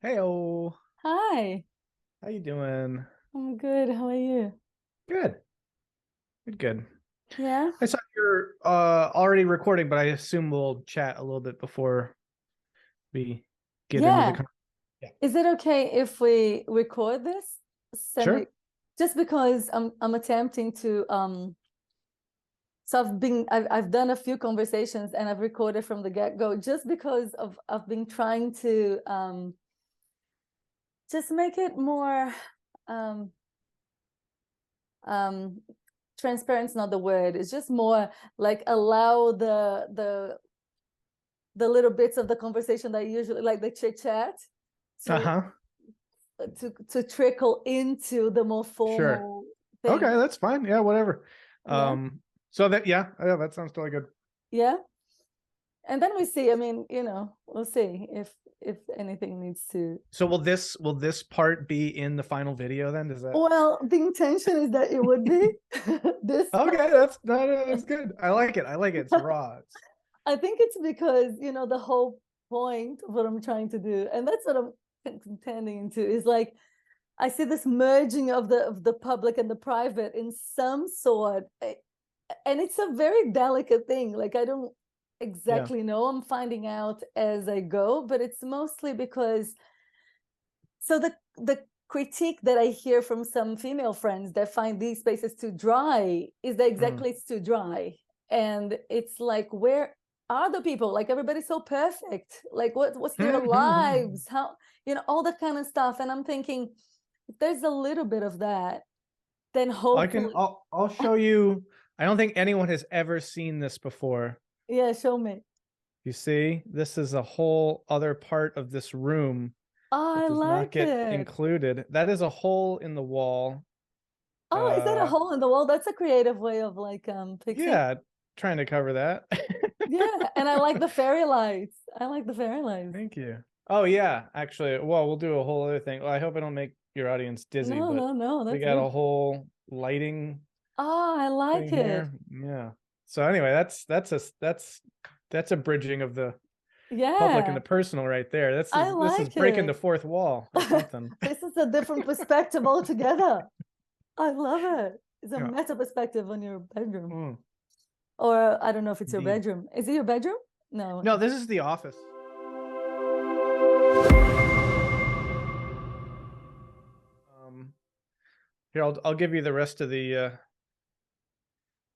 Heyo, Hi, how you doing? I'm good. How are you? Good, good. Yeah? I saw you're already recording, but I assume we'll chat a little bit before we get into the Yeah. con. Yeah, Is it okay if we record this? Semi sure. just because I'm attempting to so I've done a few conversations and I've recorded from the get-go just because of I've been trying to just make it more um um transparent's not the word. It's just more like allow the little bits of the conversation that usually like the chit chat to Uh-huh. to trickle into the more Sure. formal Okay, thing. that's fine. Yeah, whatever. Yeah, So that yeah, that sounds totally good. yeah. And then we see. I mean, we'll see if anything needs to. So will this part be in the final video then? Does that? Well, the intention is that it would be this. Okay, that's no, that's good. I like it. I like it. It's raw. I think it's because the whole point of what I'm trying to do, and that's what I'm intending into, is like I see this merging of the public and the private in some sort, and it's a very delicate thing. Like I don't Yeah. exactly know. I'm finding out as I go, but it's mostly because so the critique that I hear from some female friends that find these spaces too dry is that Mm. exactly it's too dry. And it's like, where are the people? Like everybody's so perfect. Like what's their lives? How, all that kind of stuff. And I'm thinking, if there's a little bit of that, then I can. hopefully, I'll show you. I don't think anyone has ever seen this before. yeah, show me. You see, this is a whole other part of this room Oh, that I does not like get it. included. That is a hole in the wall. Oh, is that a Uh, hole in the wall? That's a creative way of like fixing. yeah, trying to cover that. Yeah, and I like the fairy lights. I like the fairy lights. Thank you. Oh yeah, actually, well, we'll do a whole other thing. Well, I hope I don't make your audience dizzy, No, but no, no, we that's got a beautiful. whole lighting Oh, I like thing it. here. Yeah. So anyway, that's a bridging of the public and Yeah, the personal right there. I This is like breaking the it. fourth wall or something. This is a different perspective altogether. I love it. It's a Yeah. meta perspective on your bedroom. Mm, Or I don't know if it's your indeed. bedroom. Is it your bedroom? No. No, this is the office. Here, I'll give you the rest of the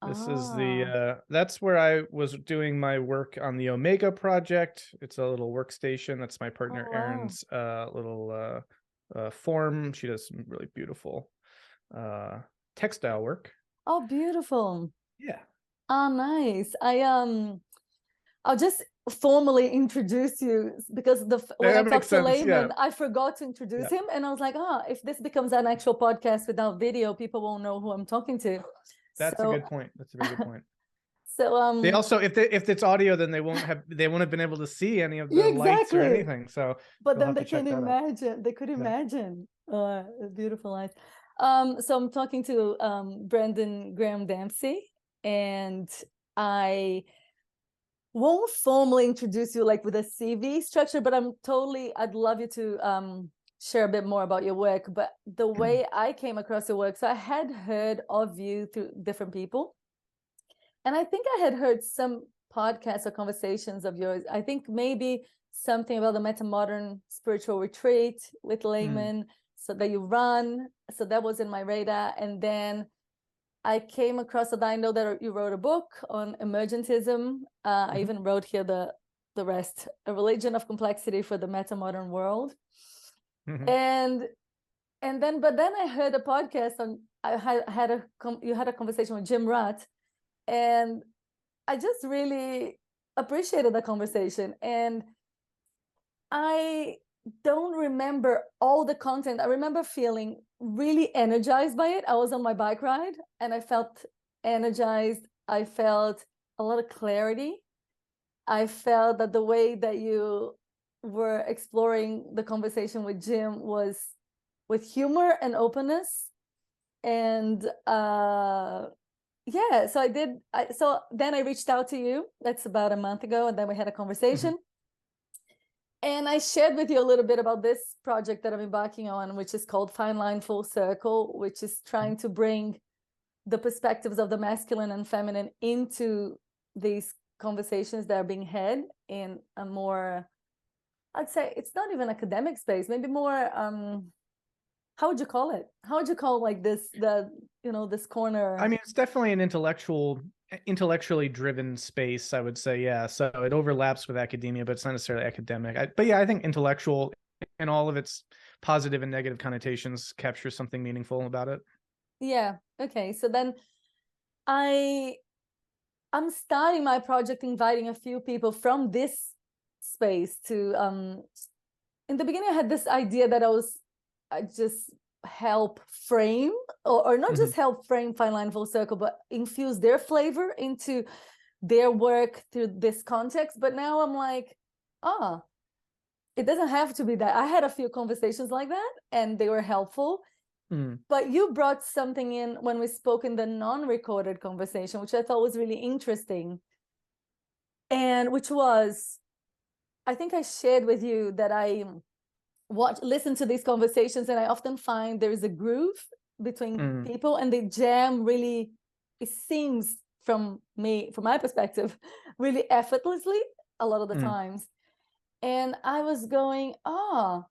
this is the Ah. that's where I was doing my work on the Omega project. It's a little workstation. That's my Oh, partner wow. Erin's little form. She does some really beautiful uh textile work. Oh, beautiful. Yeah. Oh, nice. I'll just formally introduce you because when I That makes talked to sense. Yeah. Layman, I forgot to introduce Yeah. him, and I was like, if this becomes an actual podcast without video, people won't know who I'm talking to. That's a So, good point. That's a very good point. so They also if it's audio, then they won't have been able to see any of yeah, the lights or exactly. anything. So But you'll then have they to can check that out. imagine. They could Yeah. imagine. Beautiful eyes. So I'm talking to Brendan Graham Dempsey, and I won't formally introduce you like with a CV structure, but I'd love you to share a bit more about your work. But the way I came across your work, so I had heard of you through different people. And I think I had heard some podcasts or conversations of yours. I think maybe something about the Metamodern spiritual retreat with Mm. laymen, so that you run. So that was in my radar. And then I came across that. I know that you wrote a book on emergentism. I Mhm. even wrote here the rest, a religion of complexity for the metamodern world. Mhm. And but then I heard a podcast on. You had a conversation with Jim Rutt, and I just really appreciated the conversation. And I don't remember all the content. I remember feeling really energized by it. I was on my bike ride and I felt energized. I felt a lot of clarity. I felt that the way that you were exploring the conversation with Jim was with humor and openness. And yeah, so so then I reached out to you. That's about a month ago, and then we had a Mhm. conversation. And I shared with you a little bit about this project that I'm embarking on, which is called Fine Line Full Circle, which is trying to bring the perspectives of the masculine and feminine into these conversations that are being had in a more, I'd say it's not even academic space, maybe more, how would you call it? How would you call like this, this corner? I mean, it's definitely an intellectually driven space, I would say. Yeah. So it overlaps with academia, but it's not necessarily academic. But yeah, I think intellectual and all of its positive and negative connotations captures something meaningful about it. Yeah. Okay. So then I'm starting my project inviting a few people from this space to in the beginning I had this idea that I just help frame or not just help frame Fine Line Full Circle, but infuse their flavor into their work through this context. But now I'm like, it doesn't have to be that. I had a few conversations like that and they were helpful. But you brought something in when we spoke in the non-recorded conversation, which I thought was really interesting. And which was, I think I shared with you that I listen to these conversations and I often find there is a groove between people and they jam really, it seems from my perspective, really effortlessly a lot of the times. And I was going, how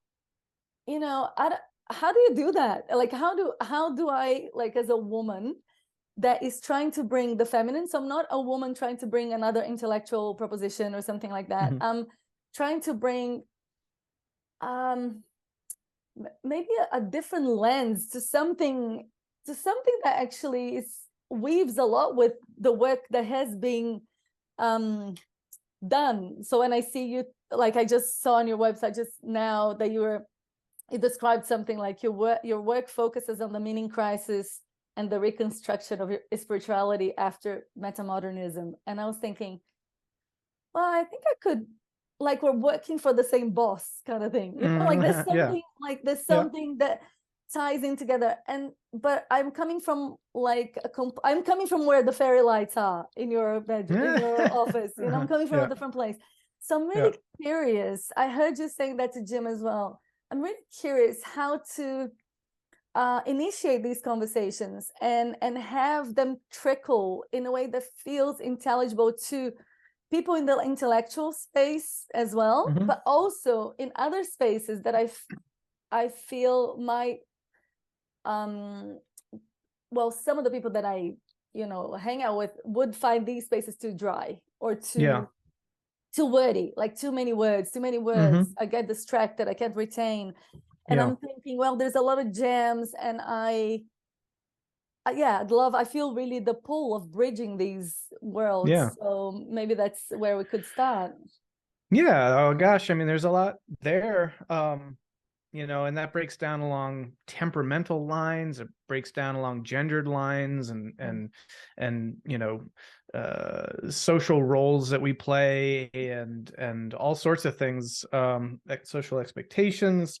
do you do that? Like, how do I, like, as a woman that is trying to bring the feminine, so I'm not a woman trying to bring another intellectual proposition or something like that. I'm trying to bring maybe a different lens to something that actually weaves a lot with the work that has been done. So when I see you, like I just saw on your website just now that you described something like your work focuses on the meaning crisis and the reconstruction of your spirituality after metamodernism. And I was thinking, well, I think I could, like, we're working for the same boss kind of thing, like there's something that ties in together. But I'm coming from I'm coming from where the fairy lights are in your bedroom, in your office, I'm coming from a different place. So I'm really curious. I heard you saying that to Jim as well. I'm really curious how to initiate these conversations and have them trickle in a way that feels intelligible to people in the intellectual space as well, but also in other spaces that I feel might, some of the people that I, hang out with would find these spaces too dry or too wordy, like too many words. I get distracted, I can't retain. And I'm thinking, well, there's a lot of gems and I feel really the pull of bridging these worlds. So maybe that's where we could start. Oh gosh, I mean, there's a lot there. And that breaks down along temperamental lines, it breaks down along gendered lines and social roles that we play and all sorts of things, social expectations.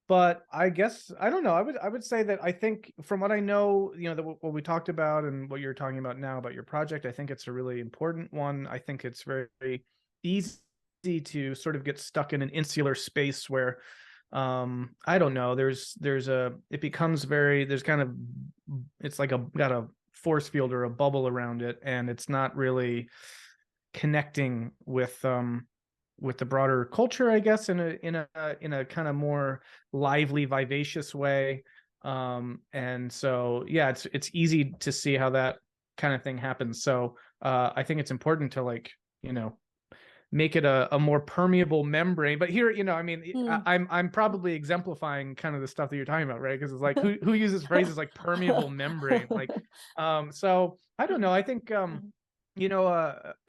But I guess, I don't know, I would say that I think from what I know, what we talked about and what you're talking about now about your project, I think it's a really important one. I think it's very easy to sort of get stuck in an insular space where I don't know, it's like got a force field or a bubble around it, and it's not really connecting with the broader culture, I guess, in a kind of more lively, vivacious way. And so, it's easy to see how that kind of thing happens. So I think it's important to make it a more permeable membrane. But here, I mean, I'm probably exemplifying kind of the stuff that you're talking about, right? Because it's like who uses phrases like permeable membrane, like so I don't know. I think an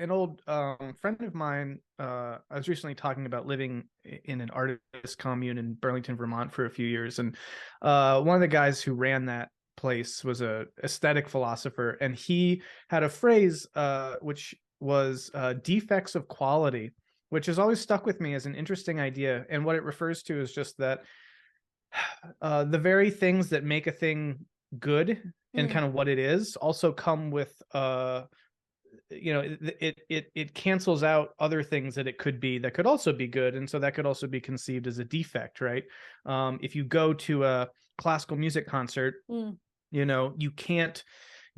old friend of mine, I was recently talking about living in an artist commune in Burlington, Vermont for a few years. And one of the guys who ran that place was a aesthetic philosopher. And he had a phrase which was defects of quality, which has always stuck with me as an interesting idea. And what it refers to is just that the very things that make a thing good and kind of what it is also come with it cancels out other things that it could be that could also be good, and so that could also be conceived as a defect, right? If you go to a classical music concert, you can't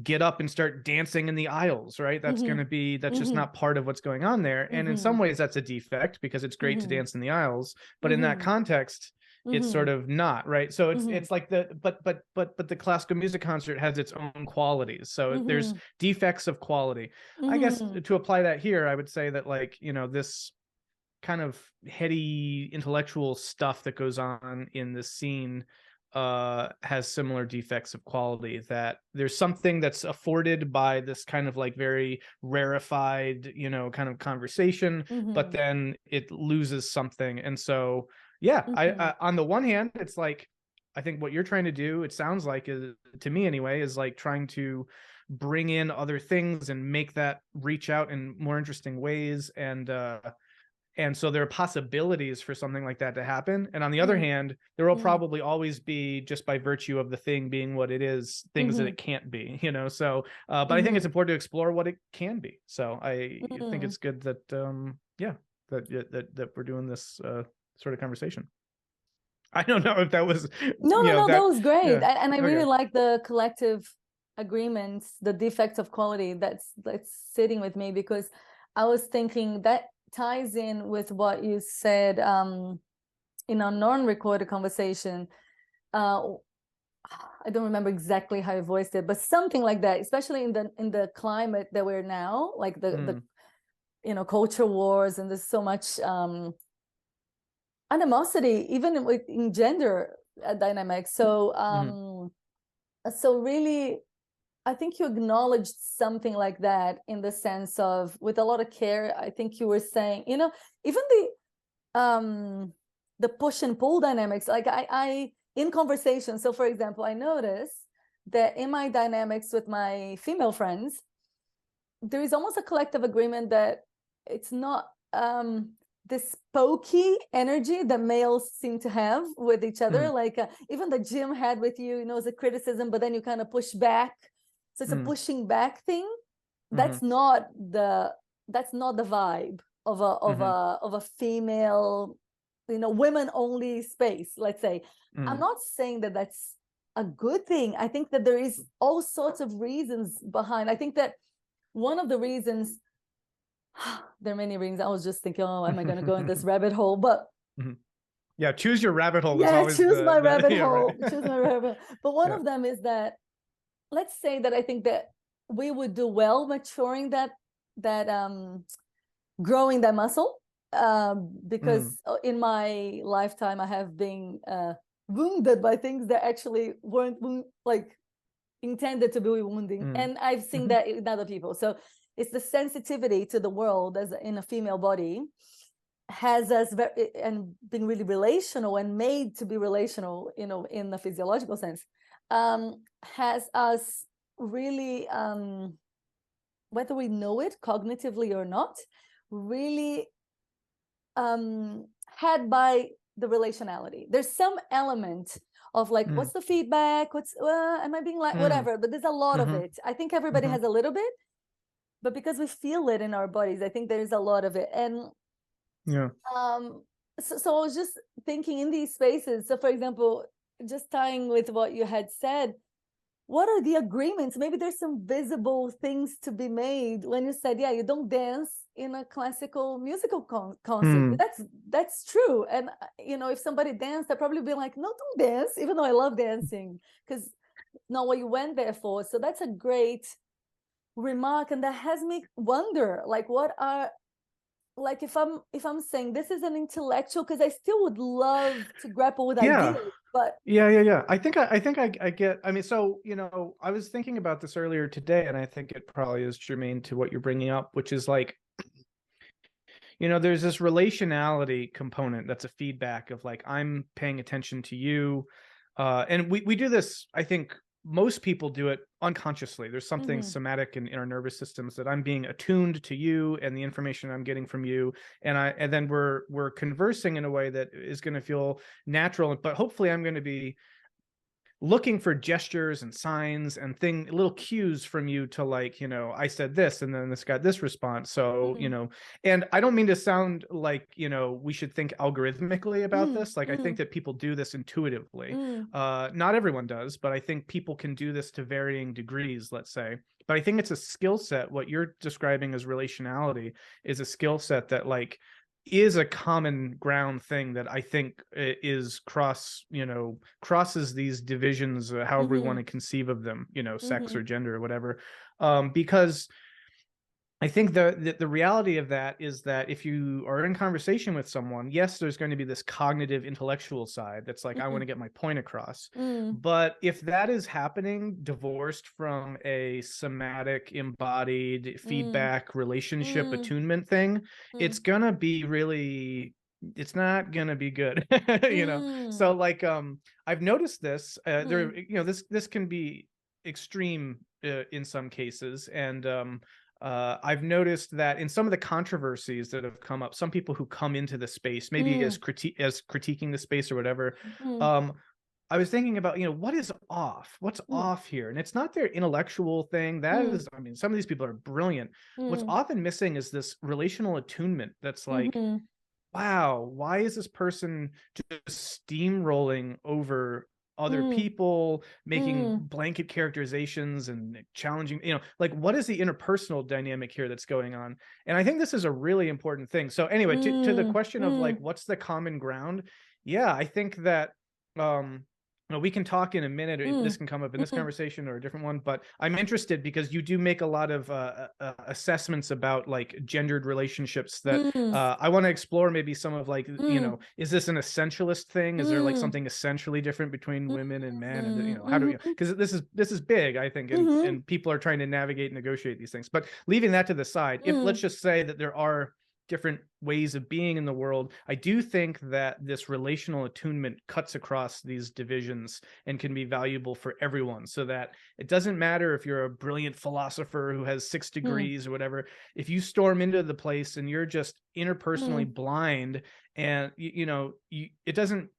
get up and start dancing in the aisles, right? That's just not part of what's going on there. And in some ways that's a defect, because it's great to dance in the aisles, but in that context, it's sort of not, right? So it's like but the classical music concert has its own qualities. So there's defects of quality. I guess to apply that here, I would say that, like, this kind of heady intellectual stuff that goes on in the scene has similar defects of quality, that there's something that's afforded by this kind of like very rarefied, kind of conversation, but then it loses something. And so, yeah, I on the one hand, it's like, I think what you're trying to do, it sounds like, to me anyway, is like trying to bring in other things and make that reach out in more interesting ways. And so there are possibilities for something like that to happen. And on the other hand, there will probably always be, just by virtue of the thing being what it is, things that it can't be, So, but I think it's important to explore what it can be. So I think it's good that, that we're doing this sort of conversation. I don't know if that was no, that was great. Yeah. And I really like the collective agreements, the defects of quality that's sitting with me, because I was thinking that ties in with what you said in a non-recorded conversation. I don't remember exactly how you voiced it, but something like that, especially in the climate that we're now, like the culture wars, and there's so much animosity even in gender dynamics. So so really, I think you acknowledged something like that, in the sense of, with a lot of care. I think you were saying, even the push and pull dynamics, like I in conversation. So for example, I notice that in my dynamics with my female friends, there is almost a collective agreement that it's not this pokey energy that males seem to have with each other. Like even the Jim had with you, is a criticism, but then you kind of push back. So it's a pushing back thing. That's not the vibe of a female, women only space, let's say. I'm not saying that that's a good thing. I think that there is all sorts of reasons behind. I think that one of the reasons, there are many reasons. I was just thinking, am I going to go in this rabbit hole? But yeah, choose your rabbit hole. Yeah, choose my rabbit hole. Choose my rabbit hole. But one of them is that, let's say that I think that we would do well maturing that growing that muscle, because in my lifetime I have been wounded by things that actually weren't like intended to be wounding, and I've seen that in other people. So it's the sensitivity to the world as in a female body has us and being really relational and made to be relational, in the physiological sense, has us really, whether we know it cognitively or not, really had by the relationality. There's some element of like, what's the feedback? Am I being like, whatever, but there's a lot of it. I think everybody has a little bit, but because we feel it in our bodies, I think there's a lot of it. And so I was just thinking in these spaces. So for example, just tying with what you had said, what are the agreements? Maybe there's some visible things to be made when you said, you don't dance in a classical musical concert. That's true. And if somebody danced, I'd probably be like, no, don't dance, even though I love dancing, because not what you went there for. So that's a great remark, and that has me wonder, like, what are, like, if I'm saying this is an intellectual, because I still would love to grapple with ideas, but I think I get, I mean, so I was thinking about this earlier today, and I think it probably is germane to what you're bringing up, which is like, there's this relationality component that's a feedback of like, I'm paying attention to you, and we do this, I think most people do it unconsciously. There's something somatic in our nervous systems that I'm being attuned to you and the information I'm getting from you, and then we're conversing in a way that is going to feel natural, but hopefully I'm going to be looking for gestures and signs and little cues from you to like, I said this and then this got this response. So, and I don't mean to sound like, we should think algorithmically about this. Like, I think that people do this intuitively. Not everyone does, but I think people can do this to varying degrees, let's say. But I think it's a skill set. What you're describing as relationality is a skill set that like is a common ground thing that I think is crosses these divisions, however we want to conceive of them, sex or gender or whatever. Because I think the reality of that is that if you are in conversation with someone, yes, there's going to be this cognitive intellectual side that's like, I want to get my point across. But if that is happening divorced from a somatic, embodied feedback relationship attunement thing, it's going to be it's not going to be good, So like, I've noticed this, this can be extreme in some cases. And, I've noticed that in some of the controversies that have come up, some people who come into the space, maybe as critiquing the space or whatever, I was thinking about, what is off? What's off here? And it's not their intellectual thing. That is, I mean, some of these people are brilliant. What's often missing is this relational attunement that's like, wow, why is this person just steamrolling over other people, making blanket characterizations and challenging, like, what is the interpersonal dynamic here that's going on? And I think this is a really important thing. So anyway, to the question of like, what's the common ground? Yeah, I think that, we can talk in a minute, or this can come up in this conversation or a different one, but I'm interested because you do make a lot of assessments about like gendered relationships that I want to explore. Maybe some of like, is this an essentialist thing? Is there like something essentially different between women and men? And how do we, because this is big, I think, and people are trying to navigate and negotiate these things. But leaving that to the side, if let's just say that there are different ways of being in the world, I do think that this relational attunement cuts across these divisions and can be valuable for everyone, so that it doesn't matter if you're a brilliant philosopher who has 6 degrees or whatever. If you storm into the place and you're just interpersonally blind, and it doesn't,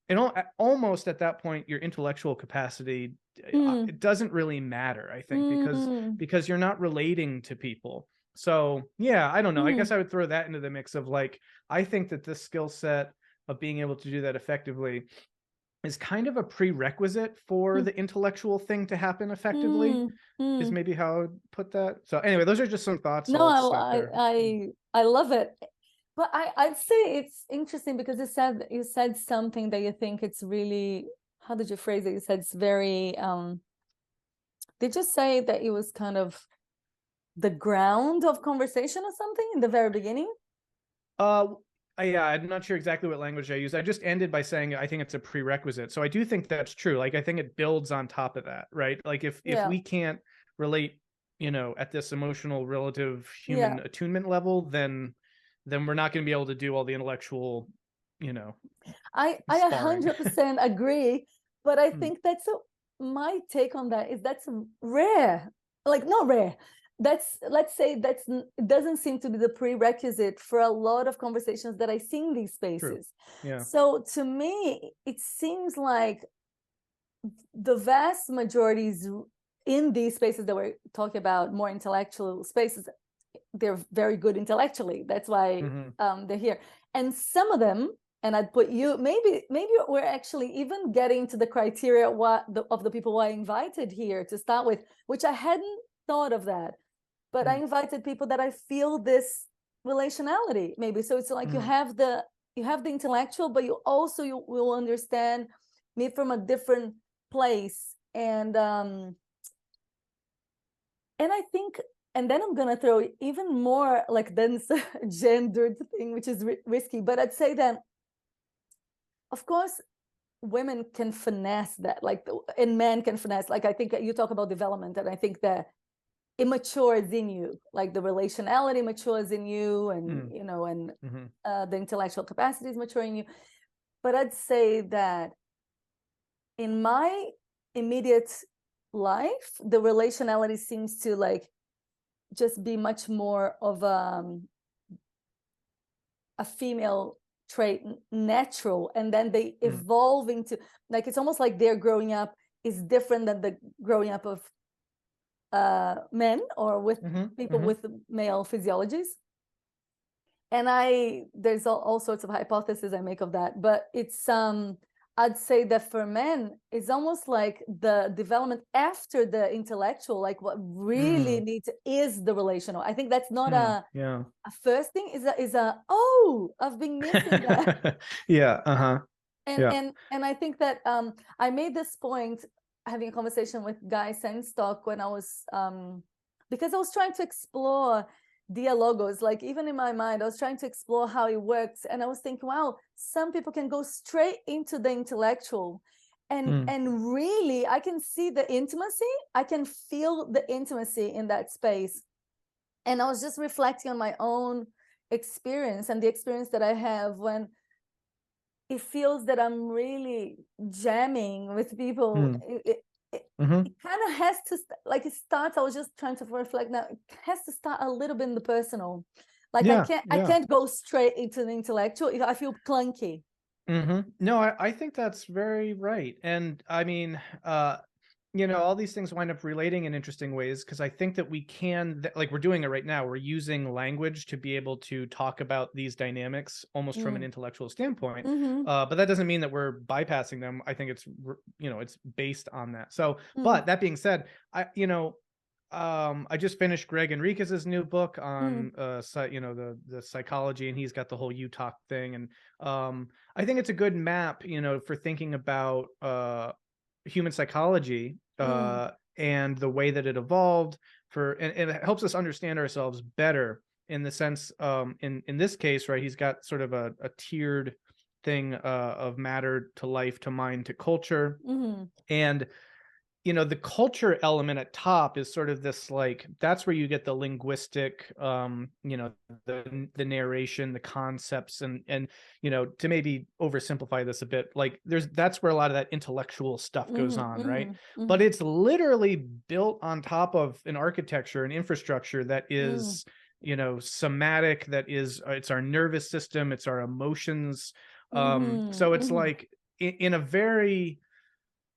almost at that point, your intellectual capacity, it doesn't really matter, I think, because you're not relating to people. So yeah, I don't know. I guess I would throw that into the mix of like, I think that this skill set of being able to do that effectively is kind of a prerequisite for the intellectual thing to happen effectively, is maybe how I would put that. So anyway, those are just some thoughts. No, I'll stop there. I love it. But I'd say it's interesting because you said something that you think it's really, how did you phrase it? You said it's very, did you say that it was kind of the ground of conversation or something in the very beginning? Yeah, I'm not sure exactly what language I used. I just ended by saying I think it's a prerequisite. So I do think that's true. Like, I think it builds on top of that, right? Like if we can't relate, at this emotional, relative human attunement level, then we're not going to be able to do all the intellectual, I 100% agree, but I think my take on that is that's rare. Like, not rare. Let's say it doesn't seem to be the prerequisite for a lot of conversations that I see in these spaces. True. Yeah. So to me, it seems like the vast majority is in these spaces that we're talking about, more intellectual spaces. They're very good intellectually. That's why they're here. And some of them, and I'd put you, maybe we're actually even getting to the criteria of the people who I invited here to start with, which I hadn't thought of that. But I invited people that I feel this relationality, maybe. So it's like you have the intellectual, but you will understand me from a different place. And I think, and then I'm gonna throw even more like dense gendered thing, which is risky. But I'd say that, of course, women can finesse that, and men can finesse. Like, I think you talk about development, and I think that it matures in you, like the relationality matures in you, and the intellectual capacity is maturing in you. But I'd say that in my immediate life, the relationality seems to like just be much more of a female trait, natural, and then they evolve into, like, it's almost like they're growing up is different than the growing up of men or with people with male physiologies. And there's all sorts of hypotheses I make of that, but it's I'd say that for men, it's almost like the development after the intellectual, like what really needs is the relational. I think that's not a first thing, is a oh, I've been missing that. And I think that I made this point having a conversation with Guy Sandstock when I was because I was trying to explore Dialogos, like even in my mind, I was trying to explore how it works, and I was thinking, wow, some people can go straight into the intellectual, and really, I can see the intimacy, I can feel the intimacy in that space, and I was just reflecting on my own experience and the experience that I have when it feels that I'm really jamming with people. It kind of has to, like, it starts, I was just trying to reflect now, it has to start a little bit in the personal. Like I can't go straight into the intellectual. I feel clunky. No, I think that's very right. And I mean, all these things wind up relating in interesting ways, because I think that we can, like we're doing it right now, we're using language to be able to talk about these dynamics almost from an intellectual standpoint. But that doesn't mean that we're bypassing them. I think it's, it's based on that. So, but that being said, I just finished Greg Enriquez's new book on, the psychology, and he's got the whole UTOC thing. And I think it's a good map, for thinking about human psychology and the way that it evolved and it helps us understand ourselves better, in the sense, in this case, right, he's got sort of a tiered thing of matter to life to mind to culture. And the culture element at top is sort of this, like, that's where you get the linguistic, the narration, the concepts, and to maybe oversimplify this a bit, like that's where a lot of that intellectual stuff goes on, right? But it's literally built on top of an architecture, an infrastructure that is, somatic, that is, it's our nervous system, it's our emotions. So it's like in a very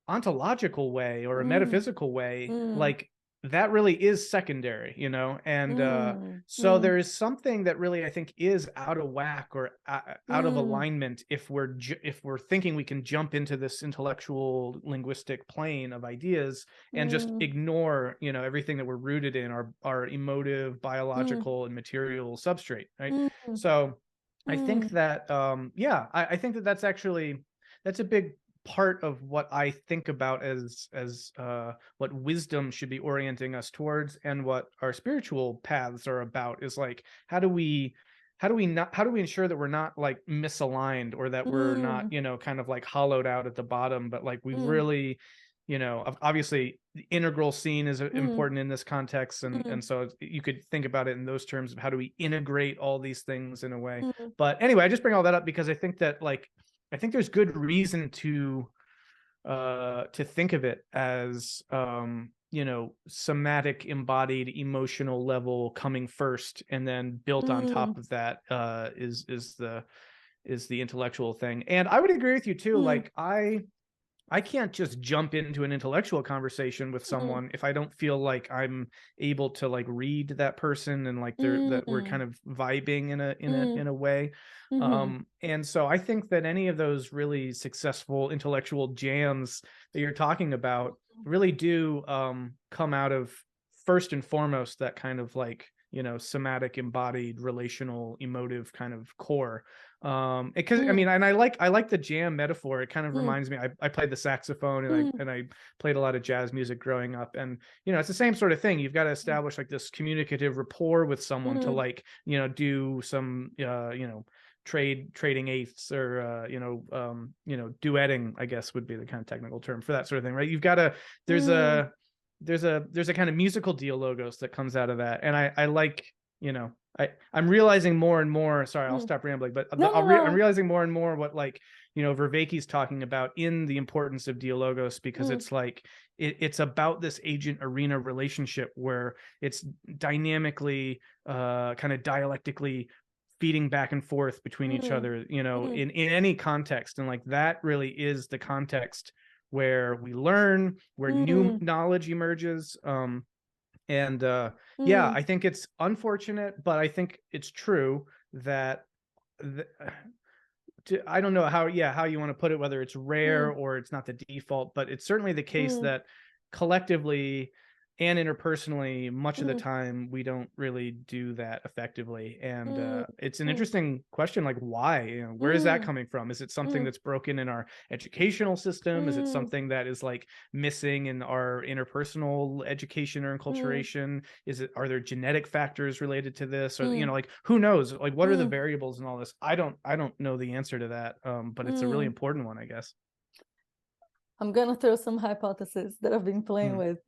ontological way or a metaphysical way, like that really is secondary, and so there is something that really, I think, is out of whack or out of alignment if we're thinking we can jump into this intellectual linguistic plane of ideas and just ignore, everything that we're rooted in, our emotive, biological, and material substrate, right? So I think that I think that that's a big part of what I think about as what wisdom should be orienting us towards, and what our spiritual paths are about, is like, how do we ensure that we're not like misaligned, or that we're not, kind of like hollowed out at the bottom, but like we really, obviously the integral scene is important in this context, and so you could think about it in those terms of how do we integrate all these things in a way. But anyway, I just bring all that up because I think that, like, I think there's good reason to think of it as, somatic, embodied, emotional level coming first, and then built on top of that is the intellectual thing. And I would agree with you too. Like I can't just jump into an intellectual conversation with someone if I don't feel like I'm able to like read that person and like that we're kind of vibing in a way. And so I think that any of those really successful intellectual jams that you're talking about really do come out of, first and foremost, that kind of like, somatic, embodied, relational, emotive kind of core. Because I mean, and I like the jam metaphor. It kind of reminds me, I played the saxophone and I played a lot of jazz music growing up, and it's the same sort of thing. You've got to establish like this communicative rapport with someone to like, do some trading eighths, or duetting, I guess would be the kind of technical term for that sort of thing, right? You've got to, there's a kind of musical dialogos that comes out of that, and I like, I'm realizing more and more, sorry, I'll stop rambling, but I'm realizing more and more what, like, Vervaeke's talking about in the importance of Dialogos, because it's like, it's about this agent arena relationship where it's dynamically, kind of dialectically feeding back and forth between each other, in any context. And like, that really is the context where we learn, where new knowledge emerges. Yeah, I think it's unfortunate, but I think it's true that I don't know how you want to put it, whether it's rare or it's not the default, but it's certainly the case that collectively and interpersonally, much of the time, we don't really do that effectively. And it's an interesting question, like why? You know, where is that coming from? Is it something that's broken in our educational system? Is it something that is like missing in our interpersonal education or enculturation? Are there genetic factors related to this? Or you know, like who knows? Like what are the variables in all this? I don't know the answer to that. But it's a really important one, I guess. I'm gonna throw some hypotheses that I've been playing with.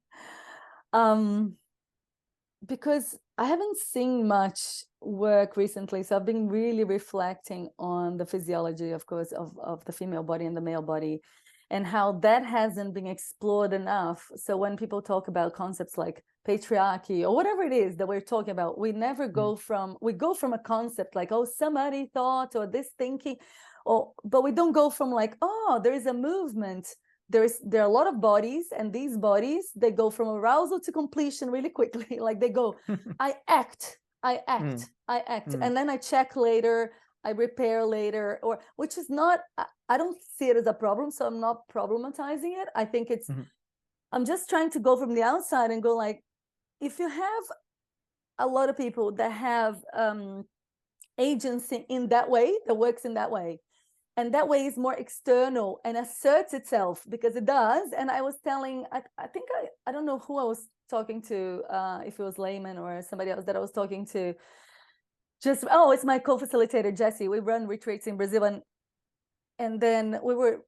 Because I haven't seen much work recently, so I've been really reflecting on the physiology, of course, of the female body and the male body, and how that hasn't been explored enough. So when people talk about concepts like patriarchy or whatever it is that we're talking about, we never go from, we go from a concept like, oh, somebody thought, or this thinking, but we don't go from like, oh, there is a movement. There are a lot of bodies, and these bodies, they go from arousal to completion really quickly. Like they go, I act, and then I check later, I repair later, or which is not, I don't see it as a problem, so I'm not problematizing it. I think it's, I'm just trying to go from the outside and go like, if you have a lot of people that have agency in that way, that works in that way, and that way is more external and asserts itself, because it does. And I was telling, I think I don't know who I was talking to, if it was Layman or somebody else that I was talking to. Just, oh, it's my co-facilitator, Jesse. We run retreats in Brazil. And then we were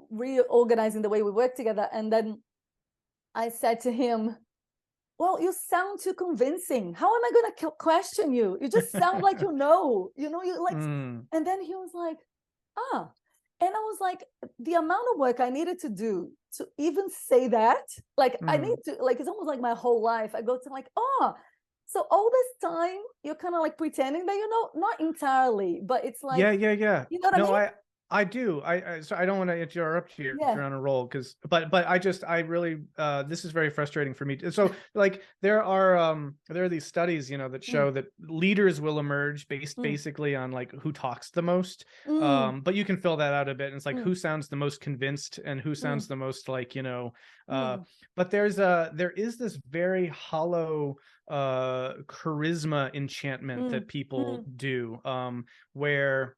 reorganizing the way we work together. And then I said to him, well, you sound too convincing. How am I going to question you? You just sound like you know, you like, and then he was like, and I was like, the amount of work I needed to do to even say that, like, I need to, like, it's almost like my whole life. I go to like, so all this time you're kind of like pretending that, you know, not entirely, but it's like, yeah. You know what I mean? I do. So I don't want to interrupt you if you're on a roll, but I really, this is very frustrating for me. So like there are these studies, you know, that show that leaders will emerge based basically on like who talks the most. But you can fill that out a bit. And it's like who sounds the most convinced and who sounds the most like, you know, but there is this very hollow charisma enchantment that people do, where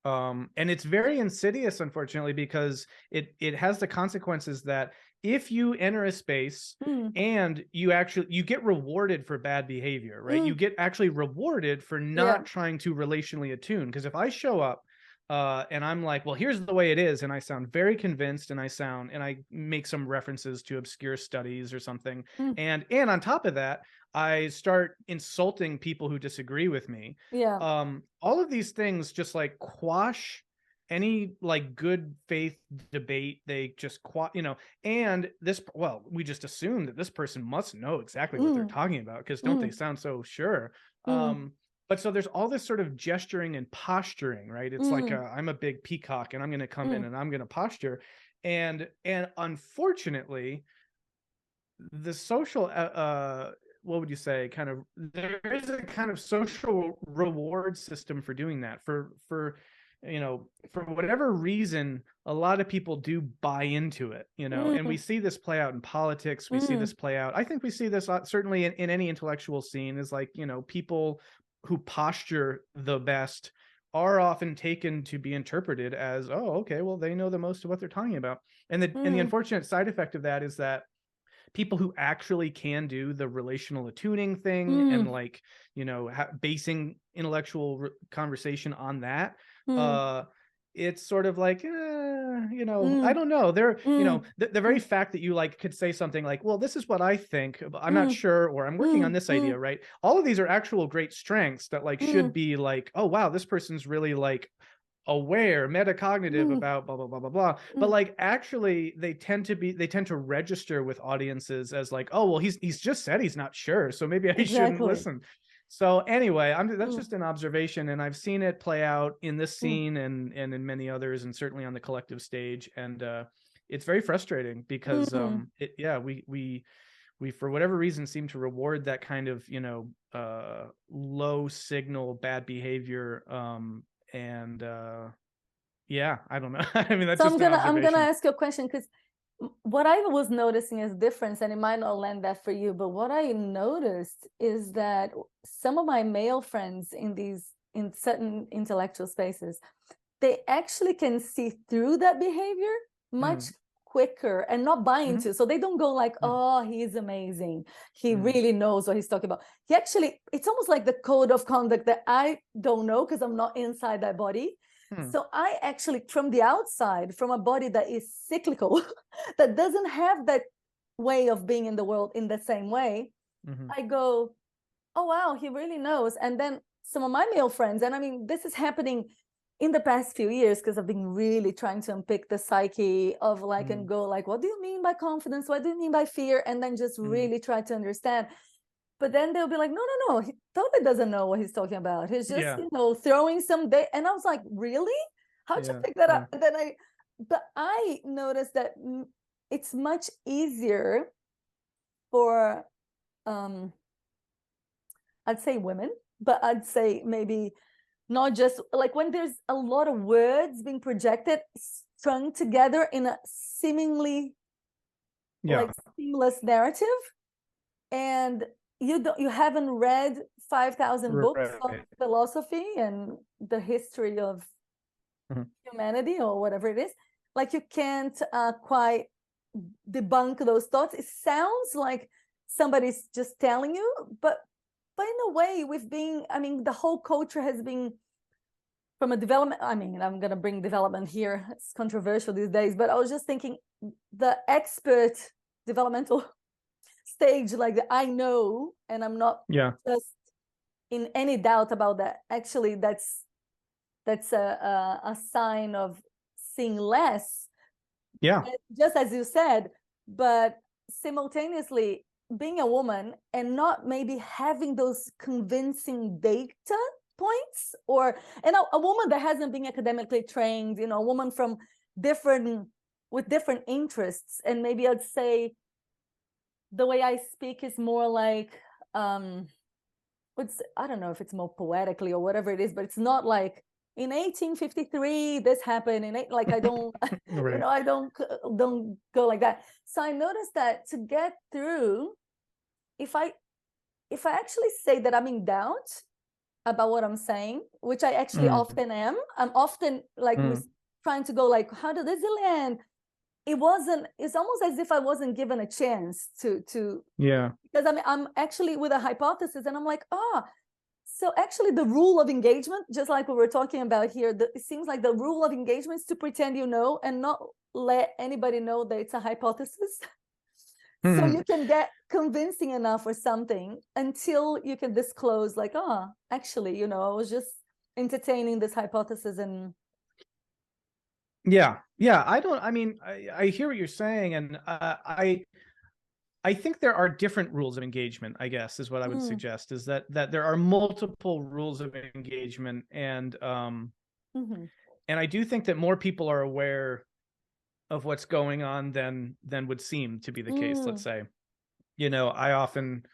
and it's very insidious, unfortunately, because it has the consequences that if you enter a space and you get rewarded for bad behavior, right? You get actually rewarded for not trying to relationally attune. Because if I show up and I'm like, well, here's the way it is, and I sound very convinced, and I make some references to obscure studies or something, and on top of that, I start insulting people who disagree with me. All of these things just like quash any like good faith debate. They just you know, and this, well, we just assume that this person must know exactly what they're talking about, because don't they sound so sure? But so there's all this sort of gesturing and posturing, right? It's like I'm a big peacock and I'm going to come in and I'm going to posture, and unfortunately, the social what would you say, kind of, there is a kind of social reward system for doing that. For you know, for whatever reason, a lot of people do buy into it, you know, and we see this play out in politics. We see this play out. I think we see this certainly in any intellectual scene, is like, you know, people who posture the best are often taken to be interpreted as, oh, okay, well, they know the most of what they're talking about. And the unfortunate side effect of that is that people who actually can do the relational attuning thing and like, you know, basing intellectual conversation on that, it's sort of like, you know, I don't know. You know, the very fact that you like could say something like, well, this is what I think, but I'm not sure, or I'm working on this idea, right? All of these are actual great strengths that like should be like, oh wow, this person's really like aware, metacognitive about blah blah blah blah blah. But like actually they tend to register with audiences as like, oh well, he's just said he's not sure, so maybe I shouldn't listen. So anyway, that's just an observation, and I've seen it play out in this scene and in many others, and certainly on the collective stage. And it's very frustrating because we for whatever reason seem to reward that kind of, you know, low signal bad behavior, and yeah, I don't know. I mean, that's So just an I'm gonna observation. ask you a question, because what I was noticing as difference, and it might not land that for you, but what I noticed is that some of my male friends in certain intellectual spaces, they actually can see through that behavior much quicker and not buy into. So they don't go like, oh, he's amazing, he really knows what he's talking about. He actually, it's almost like the code of conduct that I don't know because I'm not inside that body. So I actually, from the outside, from a body that is cyclical, that doesn't have that way of being in the world in the same way, I go, oh, wow, he really knows. And then some of my male friends, and I mean, this is happening in the past few years, because I've been really trying to unpick the psyche of like, and go like, what do you mean by confidence? What do you mean by fear? And then just really try to understand. But then they'll be like, no, he totally doesn't know what he's talking about. He's just, you know, throwing some day. And I was like, really? How'd you pick that up? And then but I noticed that it's much easier for, I'd say women, but I'd say maybe not just like when there's a lot of words being projected, strung together in a seemingly like seamless narrative, and you haven't read 5,000 books of philosophy and the history of humanity or whatever it is, like you can't quite debunk those thoughts. It sounds like somebody's just telling you, but in a way we've been, I mean, the whole culture has been from a development, I mean, I'm going to bring development here, it's controversial these days, but I was just thinking the expert developmental stage, like I know, and I'm not just in any doubt about that. Actually, that's a sign of seeing less. Just as you said, but simultaneously being a woman and not maybe having those convincing data points, and a woman that hasn't been academically trained, you know, a woman from with different interests, and maybe I'd say the way I speak is more like I don't know if it's more poetically or whatever it is, but it's not like in 1853 this happened, and like I don't you know, I don't go like that. So I noticed that to get through, if I actually say that I'm in doubt about what I'm saying, which I actually often am, I'm often like trying to go like, how did this land? It's almost as if I wasn't given a chance to because I'm actually with a hypothesis, and I'm like, so actually the rule of engagement, just like we were talking about here, it seems like the rule of engagement is to pretend you know and not let anybody know that it's a hypothesis. So you can get convincing enough or something until you can disclose like, actually, you know, I was just entertaining this hypothesis. And I hear what you're saying, and I think there are different rules of engagement, I guess, is what I would suggest, is that there are multiple rules of engagement, and I do think that more people are aware of what's going on than would seem to be the case. Let's say, you know, I often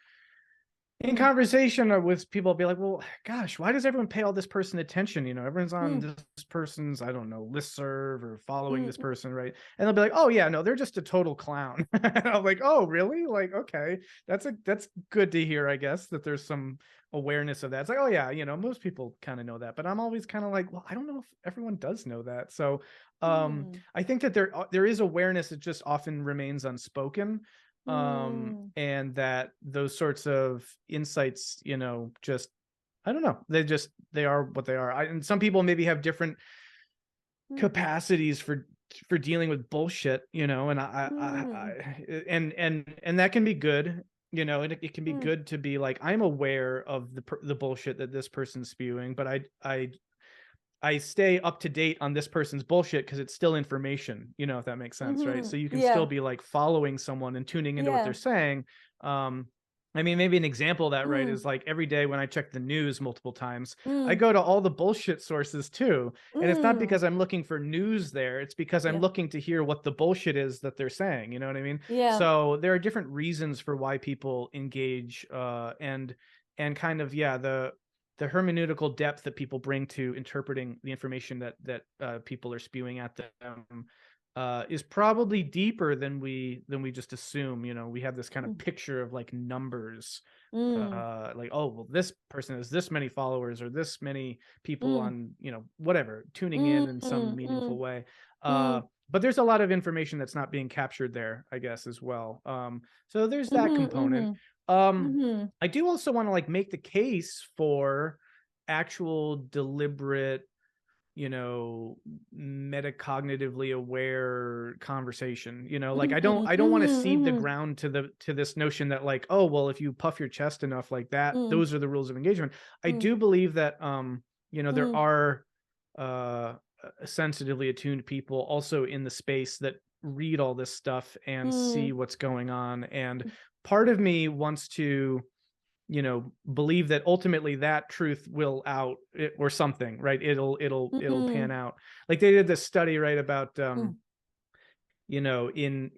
in conversation with people, I'll be like, well, gosh, why does everyone pay all this person attention? You know, everyone's on this person's, I don't know, listserv or following this person, right? And they'll be like, oh yeah, no, they're just a total clown. And I'm like, oh really? Like, okay, that's good to hear, I guess, that there's some awareness of that. It's like, oh yeah, you know, most people kind of know that, but I'm always kind of like, well, I don't know if everyone does know that. So I think that there is awareness, it just often remains unspoken. And that those sorts of insights, you know, just, I don't know, they are what they are. And some people maybe have different capacities for dealing with bullshit, you know, and and that can be good, you know, and it can be good to be like, I'm aware of the bullshit that this person's spewing, but I stay up to date on this person's bullshit because it's still information, you know, if that makes sense, right? So you can still be like following someone and tuning into what they're saying. I mean, maybe an example of that, right, Mm, is like every day when I check the news multiple times, I mm, go to all the bullshit sources too. And it's not mm. because I'm looking for news there. It's because I'm Yeah, looking to hear what the bullshit is that they're saying. You know what I mean? yeah. So there are different reasons for why people engage, and kind of, yeah, the hermeneutical depth that people bring to interpreting the information that people are spewing at them is probably deeper than we just assume. You know, we have this kind of Mm, picture of like numbers, mm, like, oh well, this person has this many followers or this many people mm, on, whatever, tuning in some mm, meaningful mm, way. mm, But there's a lot of information that's not being captured there, I guess, as well. So there's that mhm, component. mhm, um mhm, I do also want to like make the case for actual deliberate, metacognitively aware conversation. Like I don't want to mhm, cede the mhm, ground to this notion that, like, oh well, if you puff your chest enough like that, mm, those are the rules of engagement. I mm, do believe that there mm, are uh sensitively attuned people also in the space that read all this stuff and see mm, what's going on. And part of me wants to believe that ultimately that truth will out or something, right? It'll pan mm, out. Like they did this study, right, about mm, in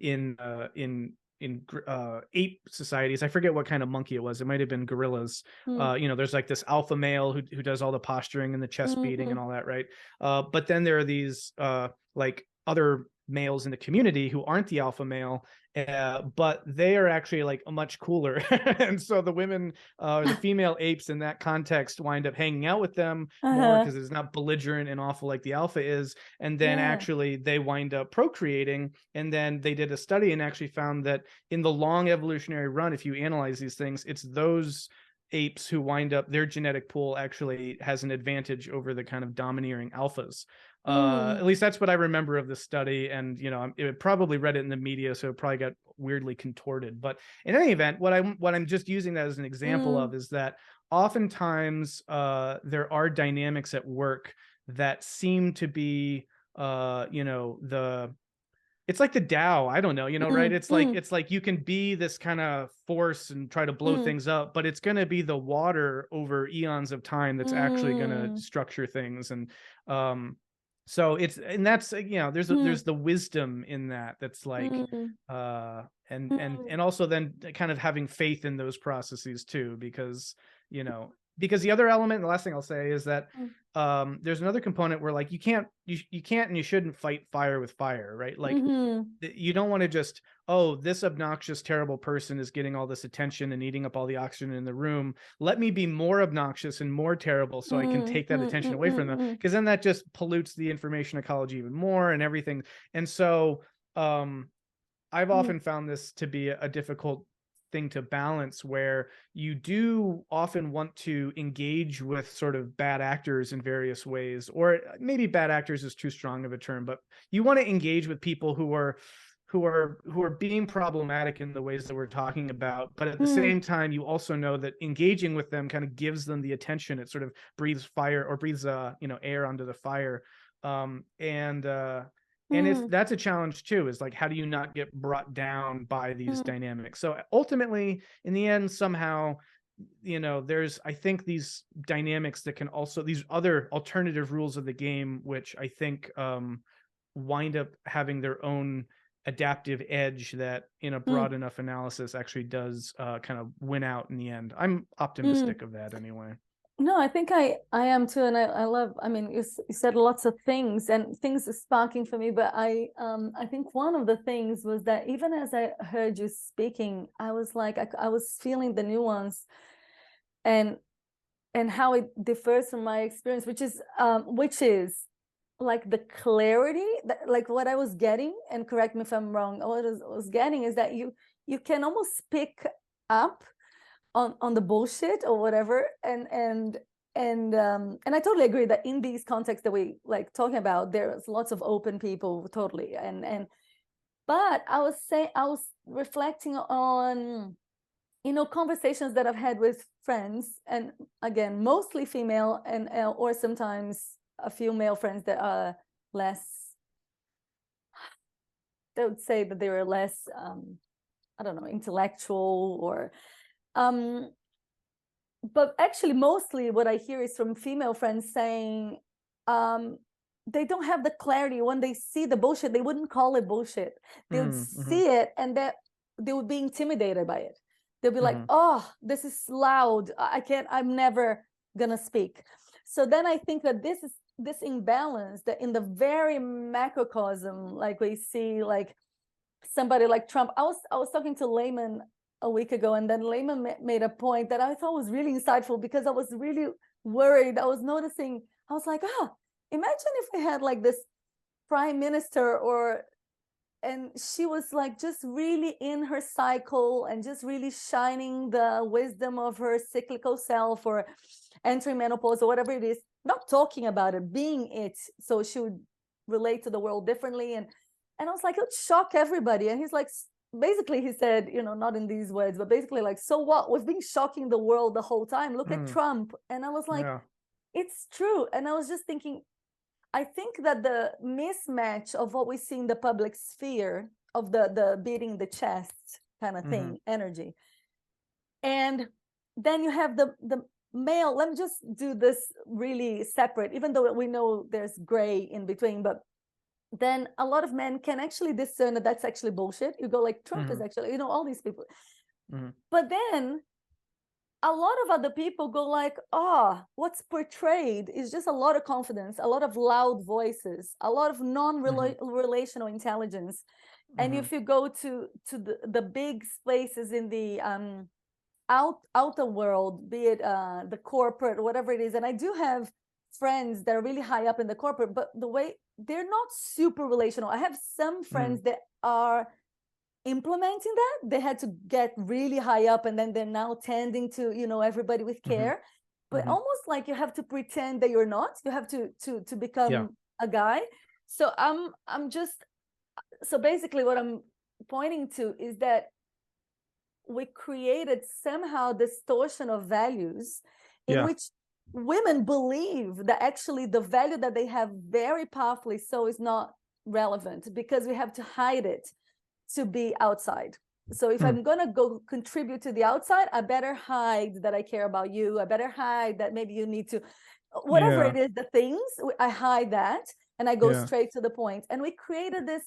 ape societies. I forget what kind of monkey it was. It might have been gorillas. mm, There's like this alpha male who does all the posturing and the chest beating and mhm, all that, right? But then there are these like other males in the community who aren't the alpha male, but they are actually like much cooler. And so the women, or the female apes in that context, wind up hanging out with them more uh-huh. because it's not belligerent and awful like the alpha is. And then Yeah. actually they wind up procreating. And then they did a study and actually found that in the long evolutionary run, if you analyze these things, it's those apes who wind up, their genetic pool actually has an advantage over the kind of domineering alphas. At Mm, least that's what I remember of the study. And it probably read it in the media, so it probably got weirdly contorted. But in any event, what I'm just using that as an example of mm, is that oftentimes there are dynamics at work that seem to be the it's like the Tao. I don't know, right? mm, mm, It's like you can be this kind of force and try to blow mm, things up, but it's going to be the water over eons of time that's actually going to mm, structure things. And um, so that's there's mm, the wisdom in that's like, mm, and mm, also then kind of having faith in those processes too, because you know because the other element, the last thing I'll say is that mm, there's another component where like you can't and you shouldn't fight fire with fire, right? Like mhm, you don't want to just, oh, this obnoxious terrible person is getting all this attention and eating up all the oxygen in the room, let me be more obnoxious and more terrible so I can mm, take that mm, attention mm, away from them, mm, because then that just pollutes the information ecology even more and everything. And so I've mm, often found this to be a difficult thing to balance, where you do often want to engage with sort of bad actors in various ways, or maybe bad actors is too strong of a term, but you want to engage with people who are being problematic in the ways that we're talking about. But at the mm, same time, you also know that engaging with them kind of gives them the attention. It sort of breathes fire, or breathes air onto the fire. And it's mm, that's a challenge too, is like, how do you not get brought down by these mm, dynamics? So ultimately, in the end, somehow, there's, I think, these dynamics that can also, these other alternative rules of the game, which I think wind up having their own adaptive edge that in a mm, broad enough analysis actually does kind of win out in the end. I'm mm. optimistic of that anyway. No, I think I am too, and I love. I mean, you said lots of things, and things are sparking for me. But I think one of the things was that even as I heard you speaking, I was like I was feeling the nuance and how it differs from my experience, which is like the clarity that, like, what I was getting, and correct me if I'm wrong. What I was getting is that you can almost pick up on the bullshit or whatever, and I totally agree that in these contexts that we like talking about, there's lots of open people, totally. And but I was reflecting on conversations that I've had with friends, and again, mostly female, and or sometimes a few male friends that are less, they would say that they were less I don't know, intellectual, or But actually, mostly what I hear is from female friends saying they don't have the clarity. When they see the bullshit, they wouldn't call it bullshit. They would Mm-hmm. see it, and that they would be intimidated by it. They'll be like, Mm-hmm. oh, this is loud. I can't, I'm never gonna speak. So then I think that this imbalance that in the very macrocosm, like we see like somebody like Trump. I was talking to Lehman a week ago, and then Lehman made a point that I thought was really insightful, because I was really worried. I was noticing, I was like, imagine if we had like this prime minister, and she was like just really in her cycle and just really shining the wisdom of her cyclical self, or entering menopause, or whatever it is, not talking about it, being it, so she would relate to the world differently. And I was like, it would shock everybody. And he's like, basically he said, not in these words, but basically like, so what, we've been shocking the world the whole time, look at Trump. And I was like, Yeah. it's true. And I was just thinking, I think that the mismatch of what we see in the public sphere of the beating the chest kind of thing, energy, and then you have the male. Let me just do this really separate, even though we know there's gray in between, but then a lot of men can actually discern that that's actually bullshit. You go like, Trump is actually, all these people. But then a lot of other people go like, what's portrayed is just a lot of confidence, a lot of loud voices, a lot of non-relational intelligence. And if you go to the big spaces in the outer world, be it the corporate, whatever it is, and I do have friends that are really high up in the corporate, but the way they're not super relational. I have some friends that are implementing that. They had to get really high up, and then they're now tending to everybody with care, but almost like you have to pretend that you're not. You have to become a guy. So so basically what I'm pointing to is that we created somehow distortion of values in which women believe that actually the value that they have very powerfully so is not relevant, because we have to hide it to be outside. So if I'm going to go contribute to the outside, I better hide that I care about you. I better hide that maybe you need to, whatever it is, the things, I hide that and I go straight to the point. And we created this,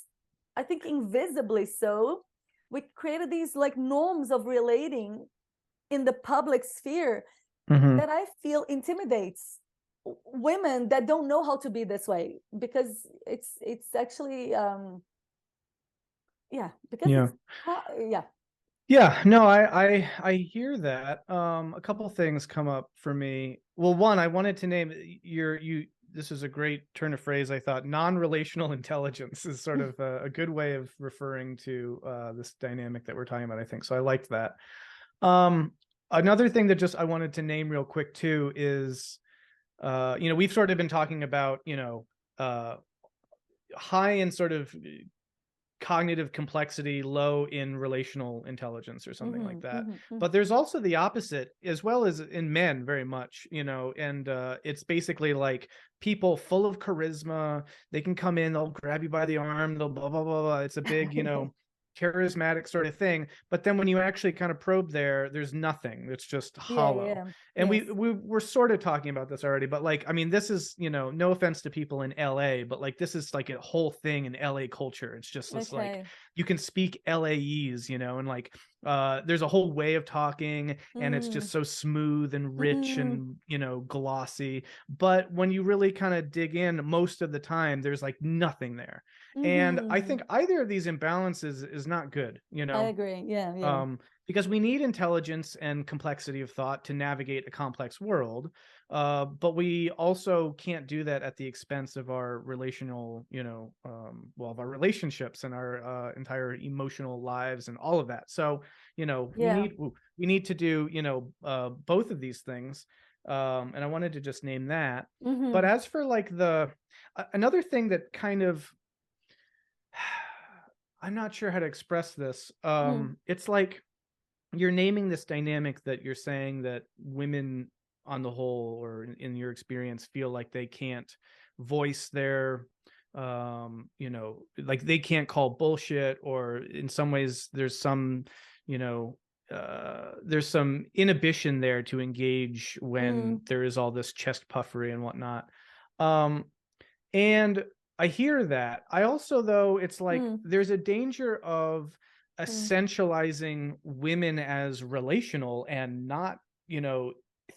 I think invisibly so, we created these like norms of relating in the public sphere that I feel intimidates women that don't know how to be this way, because it's actually no, I hear that. A couple things come up for me. Well, one, I wanted to name this is a great turn of phrase. I thought non-relational intelligence is sort of a good way of referring to this dynamic that we're talking about, I think. So I liked that. Another thing that just I wanted to name real quick too is, we've sort of been talking about, high in sort of cognitive complexity, low in relational intelligence or something like that. But there's also the opposite as well, as in men very much, and it's basically like people full of charisma. They can come in, they'll grab you by the arm, they'll blah, blah, blah, blah. It's a big, charismatic sort of thing. But then when you actually kind of probe there's nothing. It's just hollow. And we're sort of talking about this already, but like, I mean, this is, no offense to people in LA, but like, this is like a whole thing in LA culture. It's just this like, you can speak LAese, and like, there's a whole way of talking, and it's just so smooth and rich and, glossy. But when you really kind of dig in, most of the time, there's like nothing there. And I think either of these imbalances is not good, I agree. Because we need intelligence and complexity of thought to navigate a complex world. But we also can't do that at the expense of our relational, of our relationships and our entire emotional lives and all of that. So, we need to do, both of these things. And I wanted to just name that. But as for like another thing that kind of, I'm not sure how to express this. It's like you're naming this dynamic that you're saying that women on the whole, or in your experience, feel like they can't voice their, like they can't call bullshit, or in some ways there's some, there's some inhibition there to engage when there is all this chest puffery and whatnot. And I hear that. I also, though, it's like there's a danger of essentializing women as relational and not,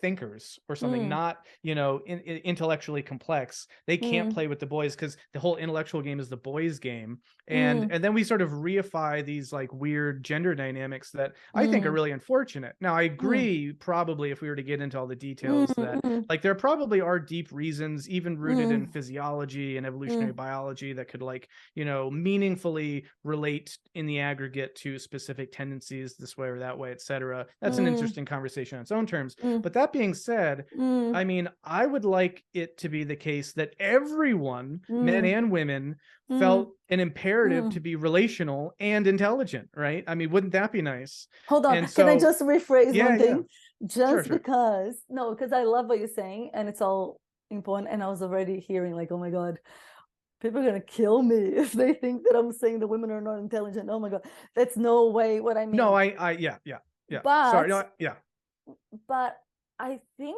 thinkers or something, not, intellectually complex. They can't play with the boys because the whole intellectual game is the boys' game. And then we sort of reify these like weird gender dynamics that I think are really unfortunate. Now, I agree, probably, if we were to get into all the details, that like there probably are deep reasons, even rooted in physiology and evolutionary biology, that could like, meaningfully relate in the aggregate to specific tendencies this way or that way, etc. That's an interesting conversation on its own terms. But that being said, I mean, I would like it to be the case that everyone, men and women, felt an imperative to be relational and intelligent, right? I mean, wouldn't that be nice? Hold on. And Can I so, just rephrase one thing? Sure. Because I love what you're saying and it's all important. And I was already hearing like, oh my God, people are going to kill me if they think that I'm saying the women are not intelligent. Oh my God, that's no way what I mean. No, yeah. But, sorry, no, yeah. But I think,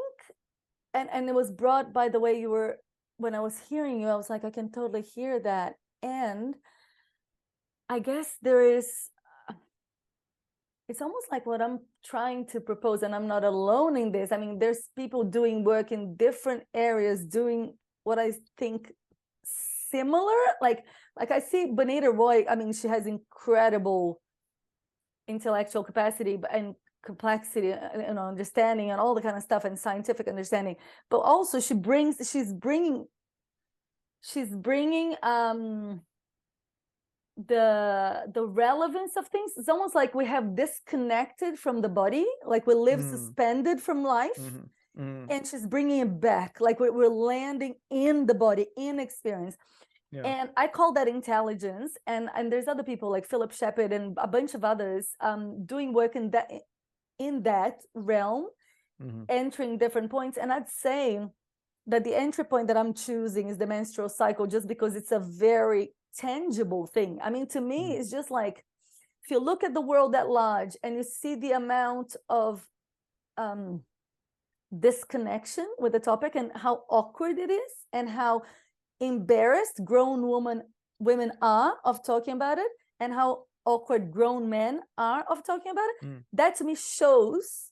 and it was brought by the way you were, when I was hearing you, I was like, I can totally hear that. And I guess it's almost like what I'm trying to propose, and I'm not alone in this. I mean, there's people doing work in different areas, doing what I think similar. Like I see Bonita Roy, I mean, she has incredible intellectual capacity and complexity and understanding and all the kind of stuff and scientific understanding, but also she's bringing the relevance of things. It's almost like we have disconnected from the body, like we live suspended from life, and she's bringing it back, like we're landing in the body, in experience. And I call that intelligence. And there's other people like Philip Shepard and a bunch of others doing work in that realm, entering different points. And I'd say that the entry point that I'm choosing is the menstrual cycle, just because it's a very tangible thing. I mean, to me, it's just like, if you look at the world at large and you see the amount of disconnection with the topic and how awkward it is and how embarrassed grown women are of talking about it, and how awkward grown men are of talking about it, that to me shows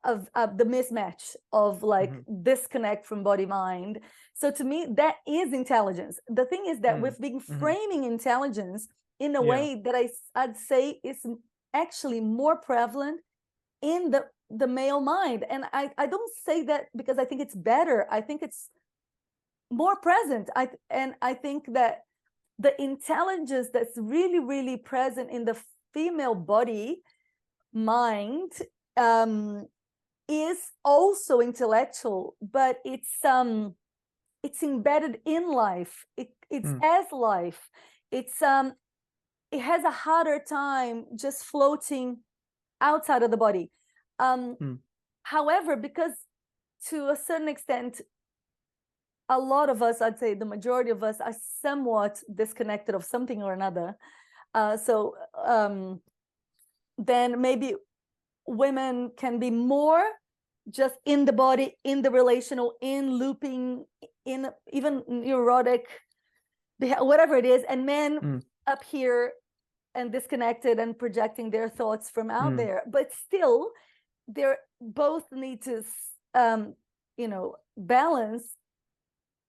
of the mismatch of like disconnect from body mind. So to me, that is intelligence. The thing is that we've been framing intelligence in a way that I'd say is actually more prevalent in the male mind. And I don't say that because I think it's better. I think it's more present. I think that the intelligence that's really, really present in the female body mind is also intellectual, but it's embedded in life. It's as life. It has a harder time just floating outside of the body. However, because to a certain extent, a lot of us, I'd say the majority of us, are somewhat disconnected of something or another. Then maybe women can be more just in the body, in the relational, in looping, in even neurotic, whatever it is, and men up here and disconnected and projecting their thoughts from out there. But still, they both need to, balance.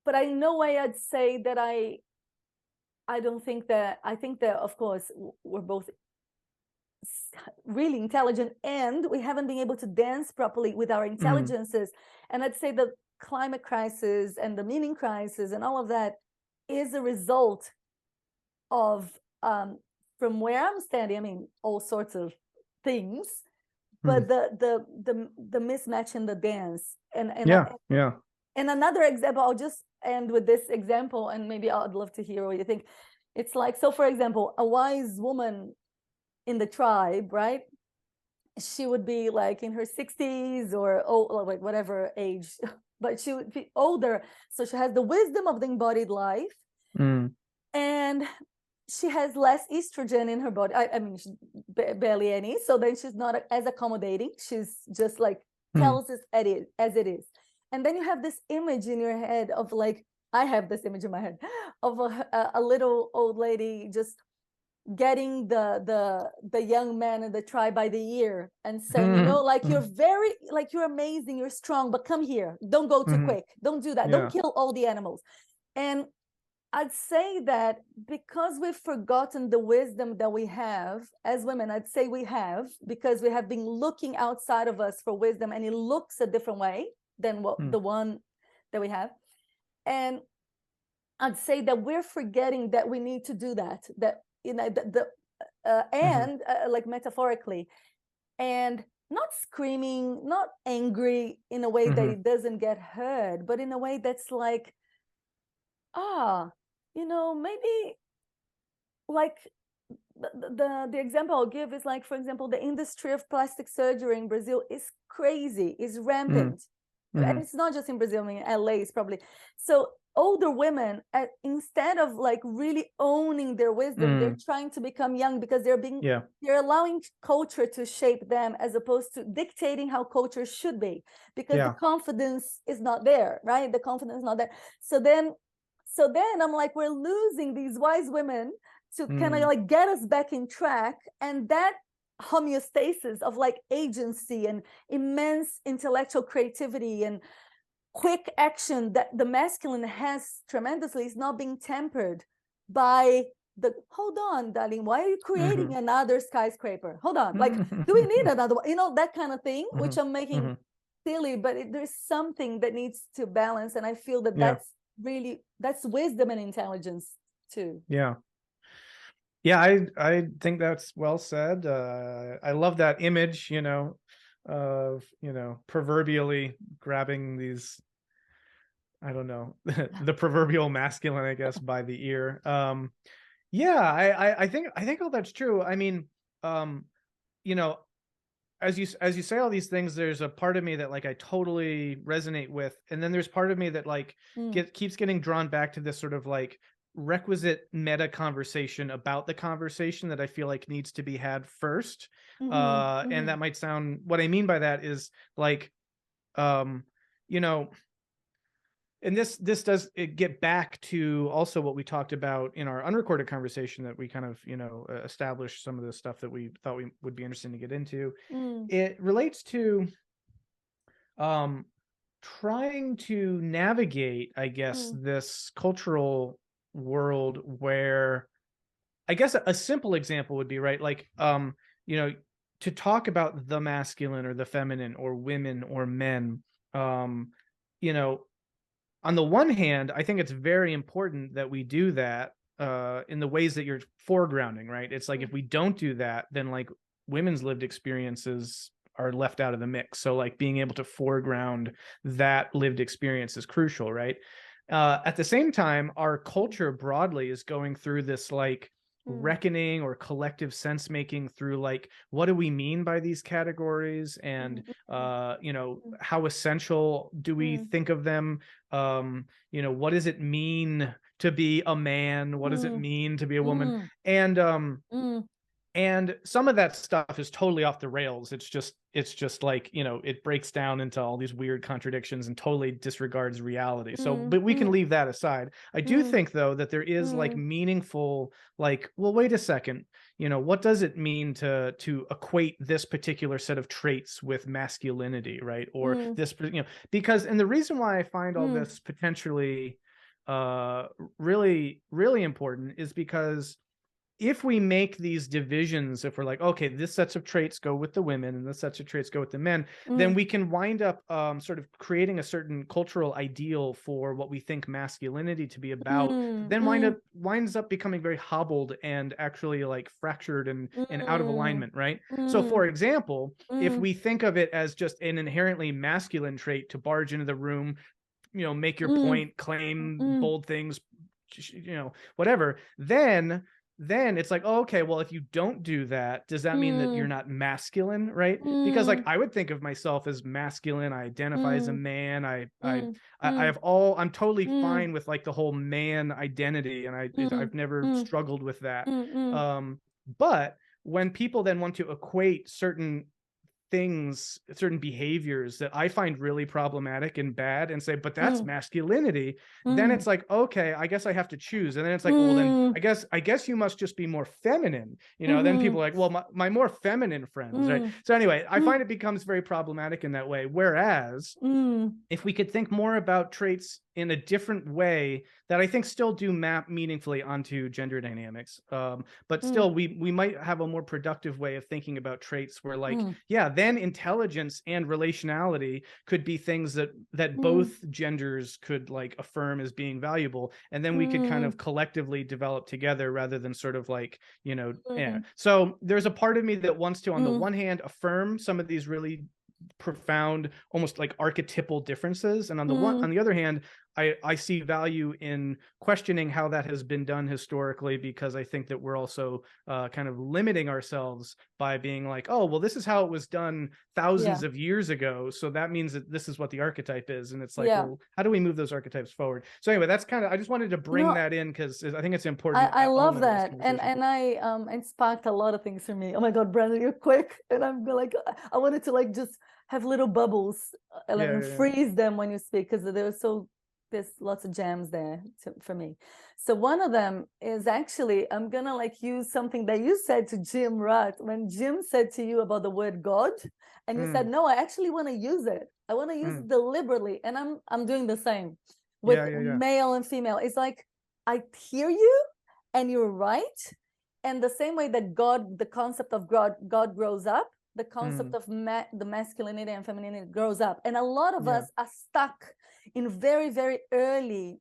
But I know why I'd say that I don't think that, I think that, of course, we're both really intelligent and we haven't been able to dance properly with our intelligences. And I'd say the climate crisis and the meaning crisis and all of that is a result of, from where I'm standing, I mean, all sorts of things, but the mismatch in the dance. And another example, I'll just end with this example, and maybe I'd love to hear what you think. It's like, so for example, a wise woman in the tribe, right? She would be like in her 60s or like whatever age, but she would be older. So she has the wisdom of the embodied life. And she has less estrogen in her body. I mean, barely any. So then she's not as accommodating. She's just like tells us as it is. And then you have this image in your head of like, I have this image in my head of a little old lady just getting the young man in the tribe by the ear and saying, you know, like, you're very, like, you're amazing, you're strong, but come here, don't go too quick, don't do that, don't kill all the animals. And I'd say that because we've forgotten the wisdom that we have as women, I'd say we have, because we have been looking outside of us for wisdom, and it looks a different way than what the one that we have. And I'd say that we're forgetting that we need to do that, you know, like metaphorically, and not screaming, not angry in a way that it doesn't get heard, but in a way that's like, you know, maybe like the example I'll give is like, for example, the industry of plastic surgery in Brazil is crazy, is rampant. And it's not just in Brazil, I mean, LA is probably. So older women, instead of like really owning their wisdom, they're trying to become young because they're allowing culture to shape them as opposed to dictating how culture should be, because the confidence is not there, right? The confidence is not there. So then I'm like, we're losing these wise women to kind of like get us back in track. And that homeostasis of like agency and immense intellectual creativity and quick action that the masculine has tremendously is not being tempered by the, hold on, darling, why are you creating another skyscraper? Hold on, like, do we need another one? You know, that kind of thing, which I'm making silly, but there's something that needs to balance. And I feel that that's wisdom and intelligence too. I think that's well said. I love that image, you know, of, you know, proverbially grabbing these, I don't know, the proverbial masculine, I guess, by the ear. I think all that's true. I mean, you know, as you say all these things, there's a part of me that like I totally resonate with, and then there's part of me that like keeps getting drawn back to this sort of like requisite meta conversation about the conversation that I feel like needs to be had first. And that might sound, what I mean by that is like, you know, and this does get back to also what we talked about in our unrecorded conversation that we kind of, you know, established some of the stuff that we thought we would be interesting to get into. It relates to trying to navigate, I guess, this cultural world where, I guess a simple example would be, right, like, you know, to talk about the masculine or the feminine or women or men, you know, on the one hand, I think it's very important that we do that in the ways that you're foregrounding, right? It's like, if we don't do that, then like women's lived experiences are left out of the mix. So like being able to foreground that lived experience is crucial, right? At the same time, our culture broadly is going through this like reckoning or collective sense making through like, what do we mean by these categories, and you know, how essential do we think of them? You know, what does it mean to be a man? What does it mean to be a woman? And some of that stuff is totally off the rails. It's just like, you know, it breaks down into all these weird contradictions and totally disregards reality. So, but we can leave that aside. I do think though that there is like meaningful, like, well, wait a second, you know, what does it mean to equate this particular set of traits with masculinity, right? Or this, you know, because, and the reason why I find all this potentially really, really important is because if we make these divisions, if we're like, okay, this sets of traits go with the women and this sets of traits go with the men, then we can wind up sort of creating a certain cultural ideal for what we think masculinity to be about, then winds up becoming very hobbled and actually like fractured and out of alignment, right? So for example, if we think of it as just an inherently masculine trait to barge into the room, you know, make your point, claim bold things, you know, whatever, then then it's like, oh, okay, well, if you don't do that, does that mean that you're not masculine, right? Because like I would think of myself as masculine. I identify as a man. I'm totally fine with like the whole man identity, and I've never struggled with that. But when people then want to equate certain things, certain behaviors that I find really problematic and bad and say, but that's masculinity, then it's like, okay, I guess I have to choose. And then it's like, well, then I guess you must just be more feminine. Then people are like, well, my more feminine friends, right? So anyway, I find it becomes very problematic in that way. Whereas if we could think more about traits in a different way that I think still do map meaningfully onto gender dynamics, but still we might have a more productive way of thinking about traits where like, yeah, then intelligence and relationality could be things that both genders could like affirm as being valuable, and then we could kind of collectively develop together rather than sort of like, yeah. So there's a part of me that wants to, on the one hand, affirm some of these really profound, almost like archetypal differences, and on the other hand, I see value in questioning how that has been done historically, because I think that we're also kind of limiting ourselves by being like, oh, well, this is how it was done thousands of years ago, so that means that this is what the archetype is. And it's like, well, how do we move those archetypes forward? So anyway, that's kind of, I just wanted to bring that in because I think it's important. I love that, and it sparked a lot of things for me. Oh my God, Brendan, you're quick, and I'm like, I wanted to like just have little bubbles and freeze them when you speak, because there's lots of gems there for me. So one of them is actually, I'm gonna like use something that you said to Jim Rutt when Jim said to you about the word God, and you said, no, I actually want to use it. I want to use it deliberately, and I'm doing the same with male and female. It's like, I hear you, and you're right. And the same way that God, the concept of God grows up, the concept of the masculinity and femininity grows up. And a lot of us are stuck in very, very early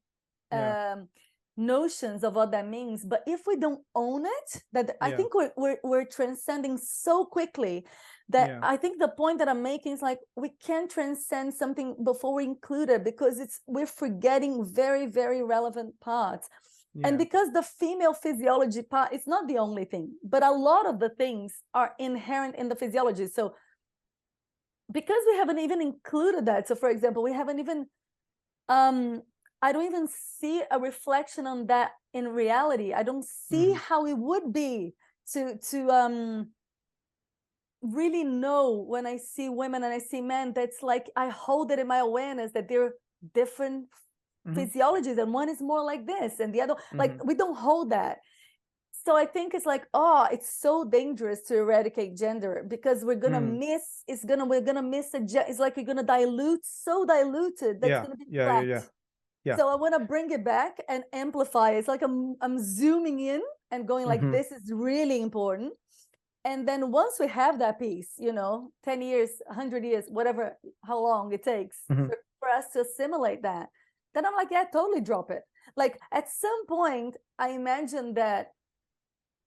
notions of what that means. But if we don't own it, I think we're transcending so quickly that I think the point that I'm making is like, we can't transcend something before we include it, because we're forgetting very, very relevant parts. And because the female physiology part, it's not the only thing, but a lot of the things are inherent in the physiology. So because we haven't even included that, so for example, we haven't even, I don't even see a reflection on that in reality. I don't see how it would be to really know when I see women and I see men, that's like, I hold it in my awareness that they're different physiologies, and one is more like this and the other, like we don't hold that. So I think it's like, it's so dangerous to eradicate gender, because we're gonna miss, we're gonna miss it's like we're gonna dilute, so diluted that's gonna be flat. So I want to bring it back and amplify. It's like I'm zooming in and going like, this is really important. And then once we have that piece, 10 years, 100 years, whatever, how long it takes for us to assimilate that, then I'm like, yeah, totally drop it. Like at some point, I imagine that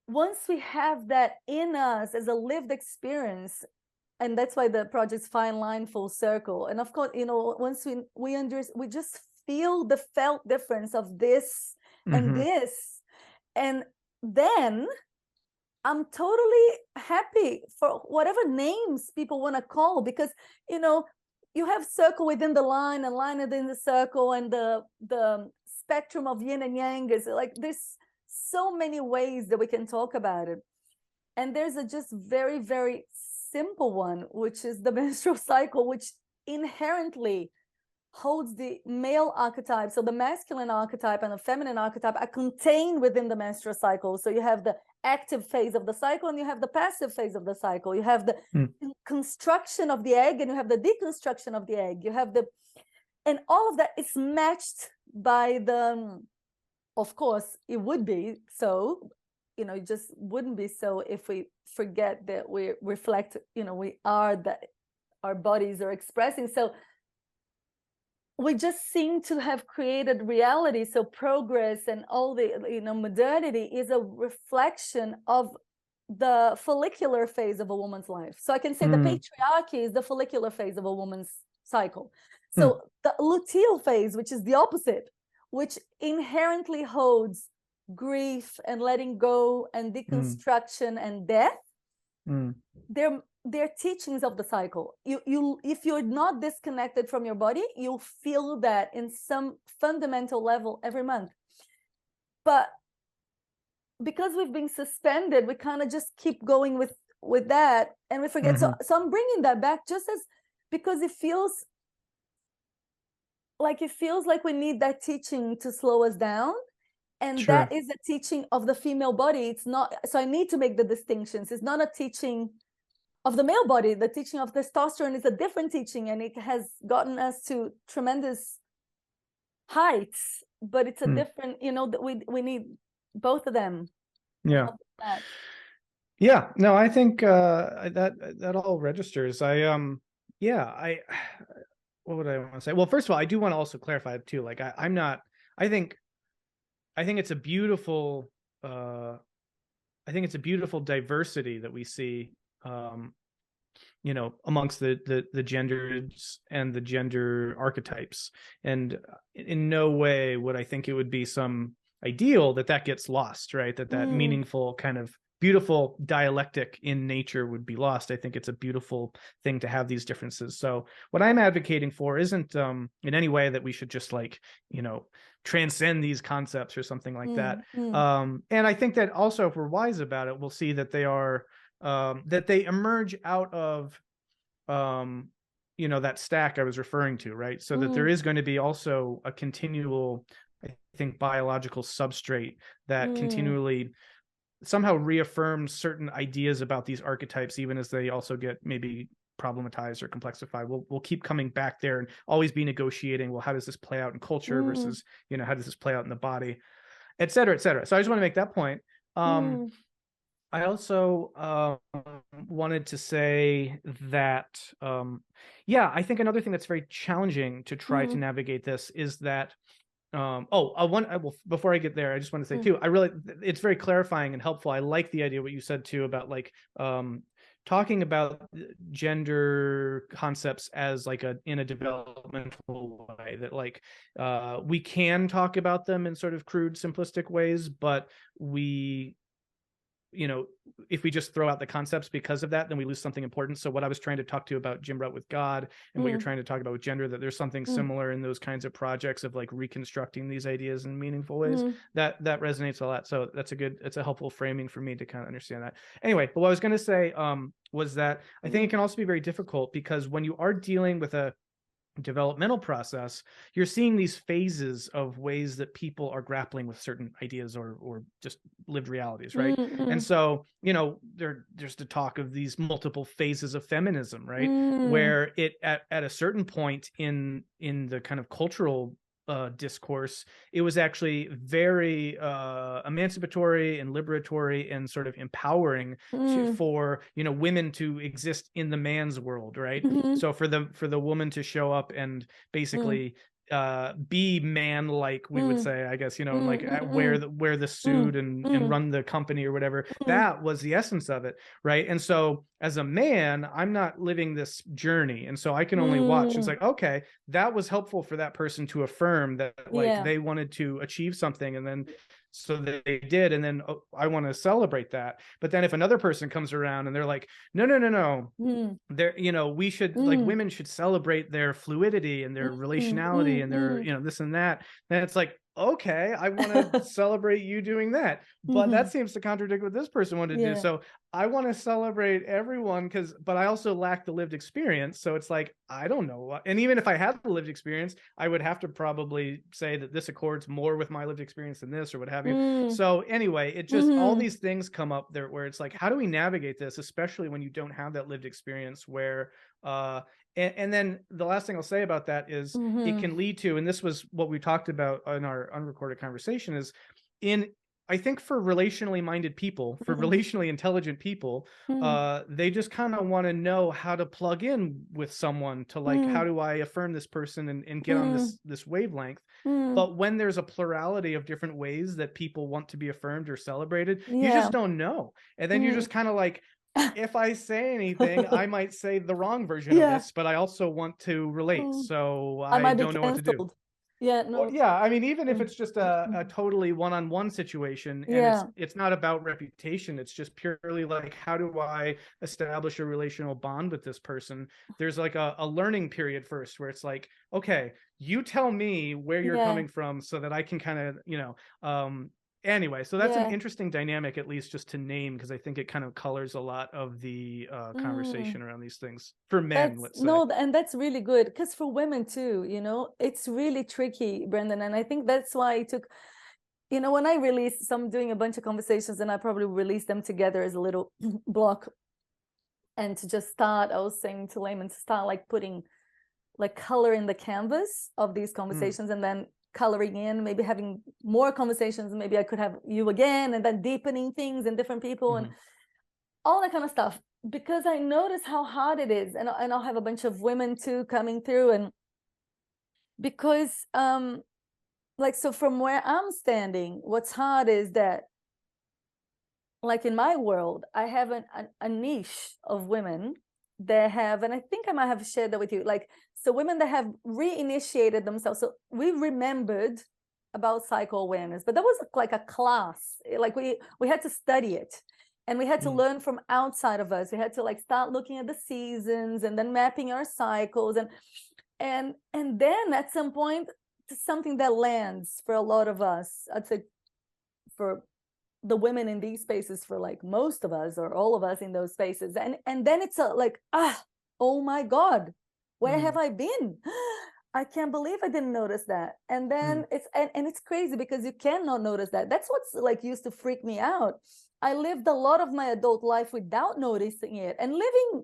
once we have that in us as a lived experience, and that's why the project's Fine Line Full Circle. And of course, once we just feel the felt difference of this and this, and then I'm totally happy for whatever names people want to call, because you have circle within the line and line within the circle, and the spectrum of yin and yang is like, there's so many ways that we can talk about it. And there's a just very, very simple one, which is the menstrual cycle, which inherently holds the male archetype. So the masculine archetype and the feminine archetype are contained within the menstrual cycle. So you have the active phase of the cycle and you have the passive phase of the cycle. You have the construction of the egg and you have the deconstruction of the egg. You have and all of that is matched by of course, it would be so, it just wouldn't be so if we forget that we reflect, we are that our bodies are expressing. So we just seem to have created reality. So progress and all the, modernity is a reflection of the follicular phase of a woman's life. So I can say the patriarchy is the follicular phase of a woman's cycle. So the luteal phase, which is the opposite, which inherently holds grief and letting go and deconstruction and death, they're teachings of the cycle. If you're not disconnected from your body, you'll feel that in some fundamental level every month. But because we've been suspended, we kind of just keep going with that, and we forget. So I'm bringing that back just as, because it feels like we need that teaching to slow us down. And that is a teaching of the female body. It's not, so I need to make the distinctions. It's not a teaching of the male body. The teaching of testosterone is a different teaching, and it has gotten us to tremendous heights, but it's a different, that we need both of them. Yeah. No, I think that all registers. What would I want to say? Well, first of all, I do want to also clarify too. Like I think it's a beautiful diversity that we see amongst the genders and the gender archetypes. And in no way would I think it would be some ideal that gets lost, right? That meaningful kind of beautiful dialectic in nature would be lost. I think it's a beautiful thing to have these differences. So what I'm advocating for isn't in any way that we should just transcend these concepts or something like that. And I think that also, if we're wise about it, we'll see that they are that they emerge out of that stack I was referring to, right? So that there is going to be also a continual, I think, biological substrate that continually somehow reaffirms certain ideas about these archetypes, even as they also get maybe problematized or complexified. We'll keep coming back there and always be negotiating, well, how does this play out in culture versus, how does this play out in the body, et cetera, et cetera. So I just want to make that point. I also wanted to say that, I think another thing that's very challenging to try to navigate this is that, before I get there, I just want to say too, it's very clarifying and helpful. I like the idea what you said too about talking about gender concepts as in a developmental way, that we can talk about them in sort of crude, simplistic ways, but we, if we just throw out the concepts because of that, then we lose something important. So what I was trying to talk to you about Jim Rutt with God, and what you're trying to talk about with gender, that there's something similar in those kinds of projects of reconstructing these ideas in meaningful ways, that resonates a lot. So it's a helpful framing for me to kind of understand that. Anyway, but what I was going to say was that I think it can also be very difficult, because when you are dealing with a developmental process, you're seeing these phases of ways that people are grappling with certain ideas or just lived realities, right? And so, there's the talk of these multiple phases of feminism, right? Where it at a certain point in the kind of cultural discourse, it was actually very emancipatory and liberatory and sort of empowering for women to exist in the man's world, right? So for the woman to show up and basically be man-like, we would say, I guess, wear the suit and run the company or whatever. That was the essence of it, right? And so as a man, I'm not living this journey, and so I can only watch. It's like, okay, that was helpful for that person to affirm that they wanted to achieve something, and then so they did, and then I want to celebrate that. But then if another person comes around and they're like, no, they're, we should women should celebrate their fluidity and their relationality and their this and that, then it's like, okay, I want to celebrate you doing that, but that seems to contradict what this person wanted to do. So I want to celebrate everyone, but I also lack the lived experience. So it's like, I don't know. And even if I had the lived experience, I would have to probably say that this accords more with my lived experience than this, or what have you. So anyway, it just, all these things come up there where it's like, how do we navigate this, especially when you don't have that lived experience, where, and then the last thing I'll say about that is it can lead to, and this was what we talked about in our unrecorded conversation, is I think for relationally minded people, for relationally intelligent people, they just kind of want to know how to plug in with someone to how do I affirm this person and get on this wavelength. But when there's a plurality of different ways that people want to be affirmed or celebrated, you just don't know. And then you're just kind of like, if I say anything, I might say the wrong version of this, but I also want to relate. So I don't know what to do. Yeah, Or, no. yeah, I mean, even if Mm. it's just a totally one-on-one situation, and Yeah, it's not about reputation, it's just purely like, how do I establish a relational bond with this person? There's like a learning period first, where it's like, okay, you tell me where you're yeah, coming from so that I can kind of, anyway, so that's an yeah. interesting dynamic, at least just to name, because I think it kind of colors a lot of the Mm. conversation around these things for men, That's let's say. no, and that's really good because for women too, it's really tricky, Brendan. And I think that's why I took, when I release, so I'm doing a bunch of conversations and I probably release them together as a little block. And to just start, I was saying to Layman to start like putting like color in the canvas of these conversations, and then coloring in, maybe having more conversations. Maybe I could have you again, and then deepening things in different people and all that kind of stuff. Because I notice how hard it is, and I'll have a bunch of women too coming through, and because like, so from where I'm standing, what's hard is that, like in my world, I have a niche of women that have, and I think I might have shared that with you, like, so women that have reinitiated themselves. So we remembered about cycle awareness, but that was like a class. Like we had to study it, and we had to learn from outside of us. We had to like start looking at the seasons and then mapping our cycles, and then at some point, something that lands for a lot of us, I'd say for the women in these spaces, for like most of us or all of us in those spaces, and then it's like, oh my god, where have I been? I can't believe I didn't notice that. And then it's and it's crazy because you cannot notice that. That's what's like used to freak me out. I lived a lot of my adult life without noticing it and living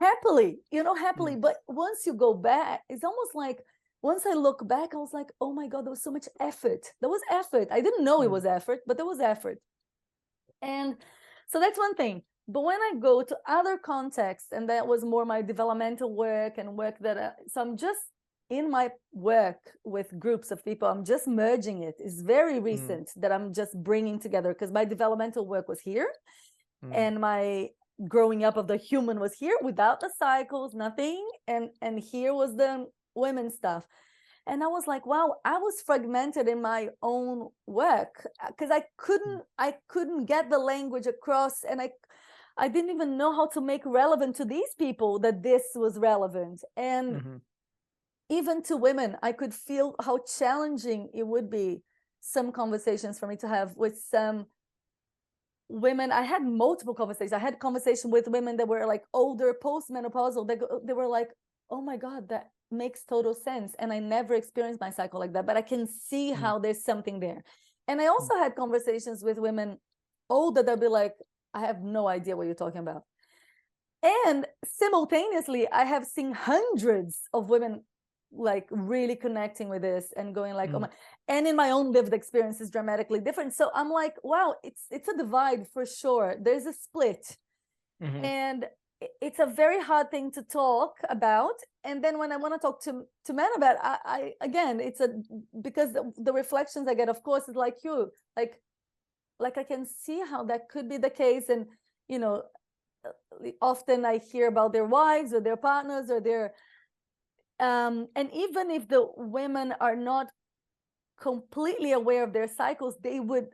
happily, happily. But once you go back, it's almost like, once I look back, I was like, oh my god, there was so much effort. There was effort. I didn't know it was effort, but there was effort. And so that's one thing. But when I go to other contexts, and that was more my developmental work and work that so I'm just in my work with groups of people, I'm just merging it. It's very recent that I'm just bringing together, because my developmental work was here, and my growing up of the human was here without the cycles, nothing, and here was the women stuff. And I was like, wow, I was fragmented in my own work, because I couldn't get the language across, and I didn't even know how to make relevant to these people that this was relevant. And even to women, I could feel how challenging it would be, some conversations for me to have with some women. I had multiple conversations. I had conversation with women that were like older, postmenopausal. They were like, oh my god, that makes total sense, and I never experienced my cycle like that, but I can see how there's something there. And I also had conversations with women older that be like, I have no idea what you're talking about. And simultaneously, I have seen hundreds of women like really connecting with this and going like, oh my, and in my own lived experience is dramatically different. So I'm like, wow, it's a divide for sure. There's a split. And it's a very hard thing to talk about. And then when I want to talk to men about, I again, it's because the reflections I get, of course, is like you, like I can see how that could be the case. And often I hear about their wives or their partners or their and even if the women are not completely aware of their cycles, they would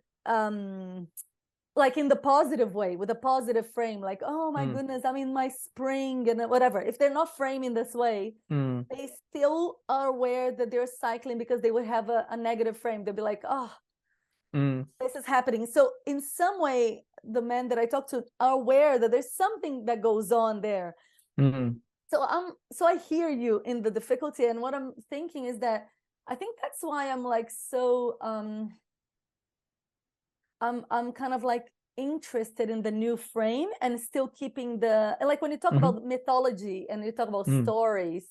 like in the positive way, with a positive frame, like, oh my goodness, I'm in my spring and whatever. If they're not framing this way, they still are aware that they're cycling, because they would have a negative frame. They'll be like, oh, this is happening. So in some way, the men that I talk to are aware that there's something that goes on there. So I hear you in the difficulty, and what I'm thinking is that I think that's why I'm like so I'm kind of like interested in the new frame, and still keeping the, like, when you talk about mythology and you talk about stories,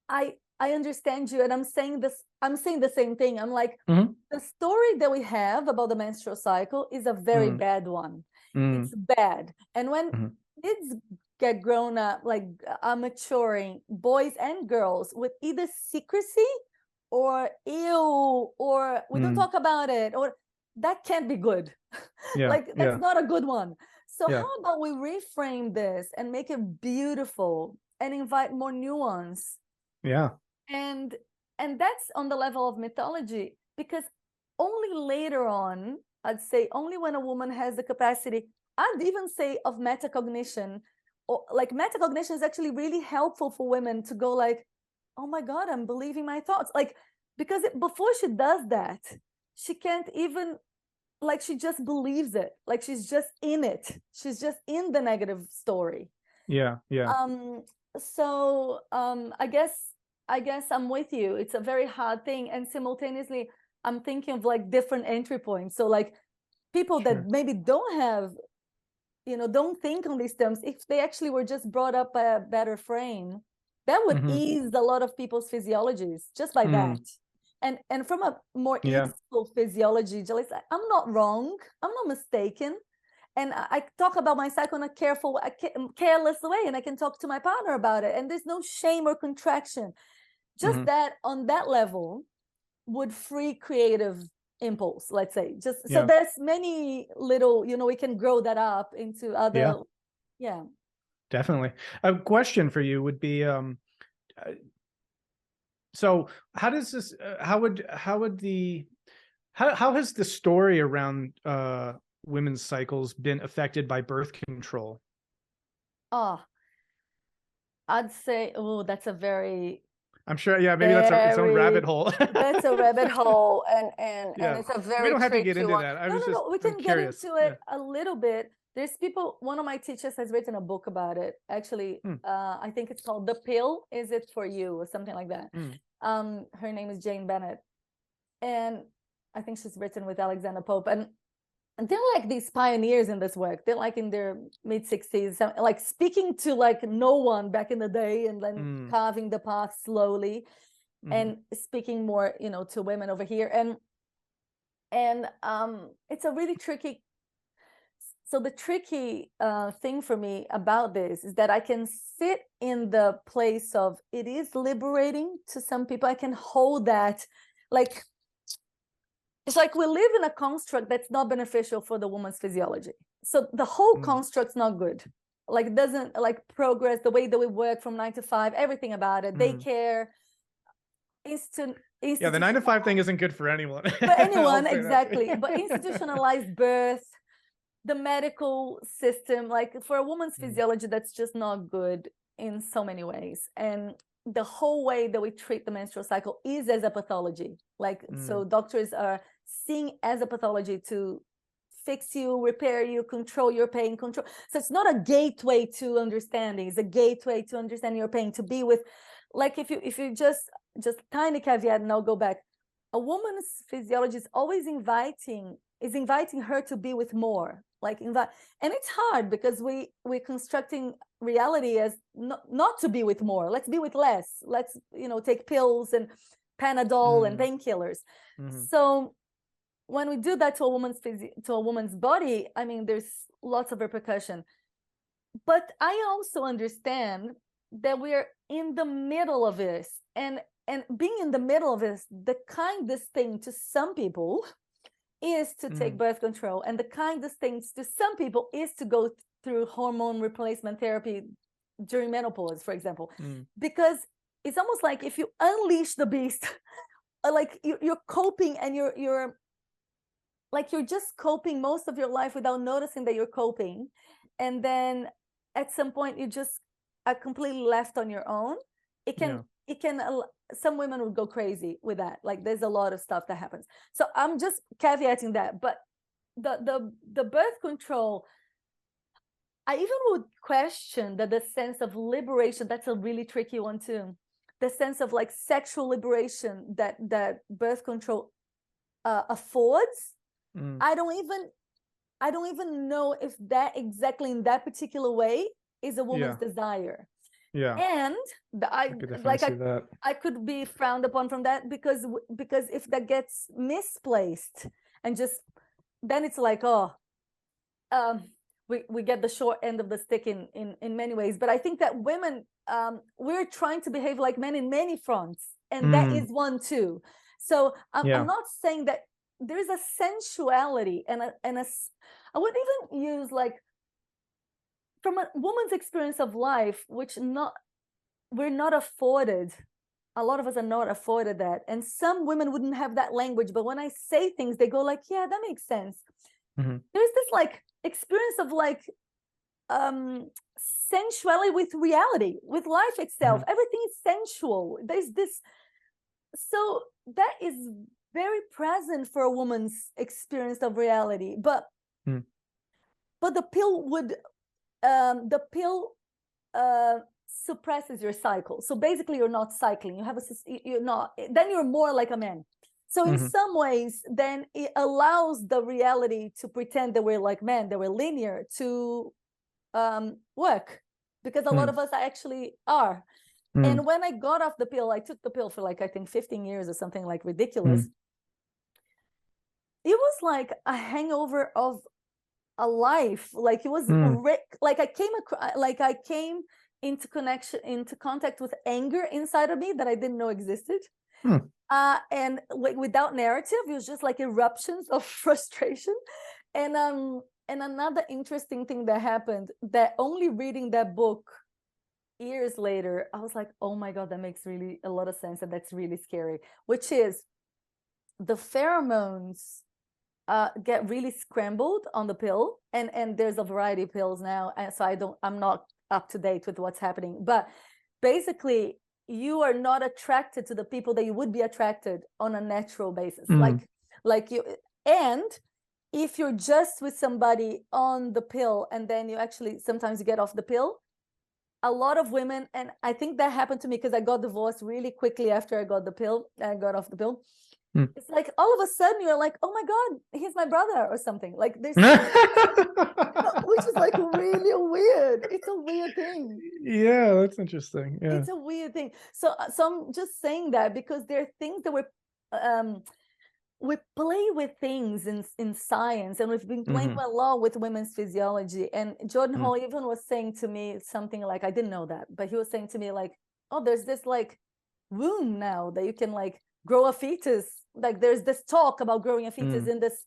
I understand you, and I'm saying the same thing. I'm like, the story that we have about the menstrual cycle is a very bad one. It's bad. And when kids get grown up, like are maturing, boys and girls, with either secrecy or ew, or we don't talk about it, or that can't be good. Like, that's not a good one. So how about we reframe this and make it beautiful and invite more nuance? Yeah. And that's on the level of mythology, because only later on, I'd say only when a woman has the capacity, I'd even say of metacognition, or like metacognition is actually really helpful for women to go like, oh my God, I'm believing my thoughts. Like, because before she does that, she can't even, like, she just believes it. Like, she's just in it. She's just in the negative story. Yeah. So I guess I'm with you. It's a very hard thing. And simultaneously, I'm thinking of like different entry points. So like people that maybe don't have, don't think on these terms, if they actually were just brought up by a better frame, that would ease a lot of people's physiologies just by that. And from a more easeful physiology, I'm not wrong. I'm not mistaken. And I talk about my cycle in a careful, careless way, and I can talk to my partner about it. And there's no shame or contraction. Just that on that level would free creative impulse, let's say. So there's many little, we can grow that up into other. Yeah. Definitely. A question for you would be, so how does this, how has the story around women's cycles been affected by birth control? Oh, I'd say, that's a very, I'm sure, maybe that's its own rabbit hole. That's a rabbit hole, and it's a very we don't have to tricky get into one. that. No, we can get into it a little bit. There's people, one of my teachers has written a book about it. Actually, I think it's called The Pill, Is It For You? Or something like that. Her name is Jane Bennett. And I think she's written with Alexander Pope. And they're like these pioneers in this work. They're like in their mid-60s, like speaking to like no one back in the day, and then carving the path slowly, and speaking more, to women over here. And it's a really tricky. So the tricky thing for me about this is that I can sit in the place of, it is liberating to some people. I can hold that, like, it's like we live in a construct that's not beneficial for the woman's physiology. So the whole construct's not good. Like, it doesn't, like, progress, the way that we work from 9 to 5, everything about it, daycare, the 9 to 5 thing isn't good for anyone. For anyone, exactly. But institutionalized birth, the medical system, like for a woman's physiology, that's just not good in so many ways. And the whole way that we treat the menstrual cycle is as a pathology. Like, so doctors are seeing as a pathology to fix you, repair you, control your pain, control. So it's not a gateway to understanding. It's a gateway to understanding your pain, to be with, like, if you just tiny caveat, and I'll go back. A woman's physiology is always inviting her to be with more, like invite. And it's hard because we're constructing reality as not to be with more. Let's be with less. Let's, take pills and Panadol and painkillers. So when we do that to a woman's body, I mean, there's lots of repercussion. But I also understand that we're in the middle of this, and being in the middle of this, the kindest thing to some people is to take birth control, and the kindest thing to some people is to go through hormone replacement therapy during menopause, for example, because it's almost like if you unleash the beast, like you're coping, and you're just coping most of your life without noticing that you're coping, and then at some point you just are completely left on your own. It can some women would go crazy with that. Like, there's a lot of stuff that happens. So I'm just caveating that. But the birth control, I even would question that the sense of liberation, that's a really tricky one too. The sense of like sexual liberation that birth control affords. I don't even know if that exactly in that particular way is a woman's desire. And I could be frowned upon from that, because if that gets misplaced, and just then it's like, we get the short end of the stick in many ways. But I think that women, we're trying to behave like men in many fronts, and that is one too. So I'm not saying that there is a sensuality and I would even use, like, from a woman's experience of life, which we're not afforded a lot of us are not afforded that. And some women wouldn't have that language, but when I say things, they go like, yeah, that makes sense. Mm-hmm. There's this like experience of like sensuality with reality, with life itself. Mm-hmm. Everything is sensual. There's this, so that is very present for a woman's experience of reality. But the pill would suppresses your cycle. So basically you're not cycling. You're not, then you're more like a man. So in some ways, then it allows the reality to pretend that we're like men, that we're linear, to work, because a lot of us actually are. And when I got off the pill, I took the pill for like, I think 15 years or something like ridiculous. It was like a hangover of a life. Like it was like I came into contact with anger inside of me that I didn't know existed. And like without narrative, it was just like eruptions of frustration. And another interesting thing that happened, that only reading that book years later, I was like, oh my God, that makes really a lot of sense. And that's really scary, which is the pheromones get really scrambled on the pill. And there's a variety of pills now. And so I'm not up to date with what's happening. But basically, you are not attracted to the people that you would be attracted on a natural basis. Like you, and if you're just with somebody on the pill, and then you actually, sometimes you get off the pill, a lot of women, and I think that happened to me because I got divorced really quickly after I got off the pill. It's like all of a sudden you're like, oh my God, he's my brother or something. Like there's which is like really weird. It's a weird thing. Yeah, that's interesting. Yeah. It's a weird thing. So I'm just saying that because there are things that we play with things in science, and we've been playing a lot with women's physiology. And Jordan Hall even was saying to me something like, I didn't know that, but he was saying to me like, oh, there's this like womb now that you can like grow a fetus. Like there's this talk about growing a fetus in this